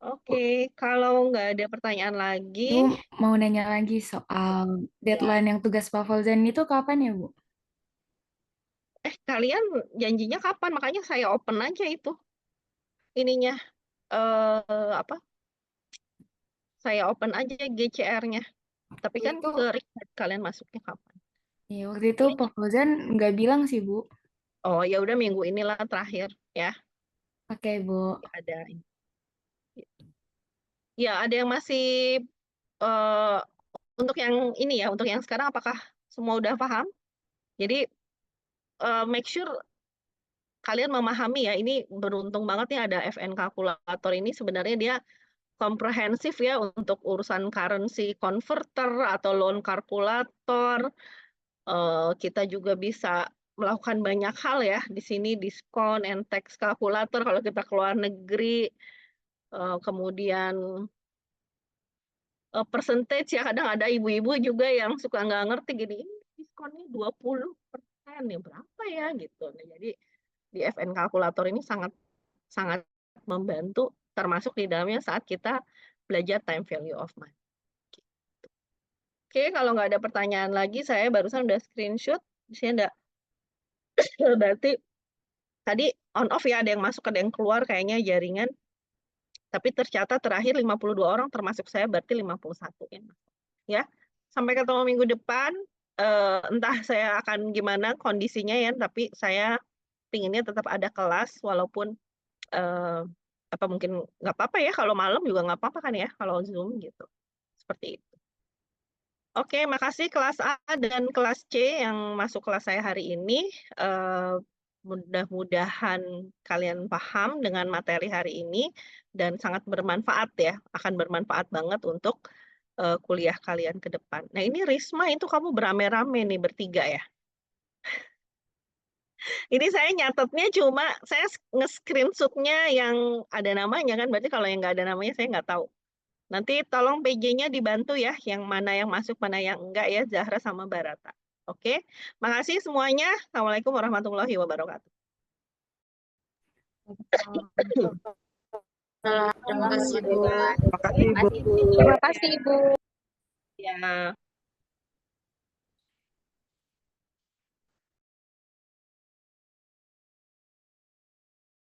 Oke, kalau nggak ada pertanyaan lagi, Ibu mau nanya lagi soal deadline yang tugas Pak Fauzan itu kapan ya Bu? kalian janjinya kapan? Makanya saya open aja itu ininya, apa? Saya open aja GCR-nya. Tapi kan Itu, ke request kalian masuknya kapan? ya waktu itu Ini, Pak Fauzan nggak bilang sih Bu. oh ya udah minggu inilah terakhir ya. Oke Bu. Ada ya ada yang masih eh, untuk yang ini ya, untuk yang sekarang apakah semua udah paham? Jadi make sure kalian memahami ya, ini beruntung banget nih ada FN kalkulator ini, sebenarnya dia komprehensif ya untuk urusan currency converter atau loan kalkulator. Kita juga bisa melakukan banyak hal ya di sini, diskon and tax kalkulator kalau kita keluar negeri. Kemudian percentage ya, kadang ada ibu-ibu juga yang suka nggak ngerti gini, ini diskonnya 20% ya berapa ya gitu. Nah, jadi di FN kalkulator ini sangat sangat membantu, termasuk di dalamnya saat kita belajar time value of money. Oke, kalau nggak ada pertanyaan lagi, saya barusan udah screenshot, di sini ada berarti tadi on off ya, ada yang masuk, ada yang keluar kayaknya jaringan. Tapi tercatat terakhir 52 orang termasuk saya, berarti 51 yang masuk. Ya. Sampai ketemu minggu depan. Entah saya akan gimana kondisinya ya, tapi saya pinginnya tetap ada kelas walaupun apa mungkin nggak apa-apa ya, kalau malam juga nggak apa-apa kan ya kalau Zoom gitu. Seperti itu. Oke, makasih kelas A dan kelas C yang masuk kelas saya hari ini. Mudah-mudahan kalian paham dengan materi hari ini dan sangat bermanfaat ya, akan bermanfaat banget untuk kuliah kalian ke depan. Nah ini Risma, itu kamu berame-rame nih bertiga ya. Ini saya nyatetnya cuma saya nge-screenshotnya yang ada namanya kan, berarti kalau yang nggak ada namanya saya nggak tahu. Nanti tolong PJ-nya dibantu ya, yang mana yang masuk, mana yang enggak ya, Zahra sama Barata. Oke, makasih semuanya. Assalamualaikum warahmatullahi wabarakatuh. Terima kasih, Bu. Terima kasih, Bu. Terima kasih, Bu. Ya.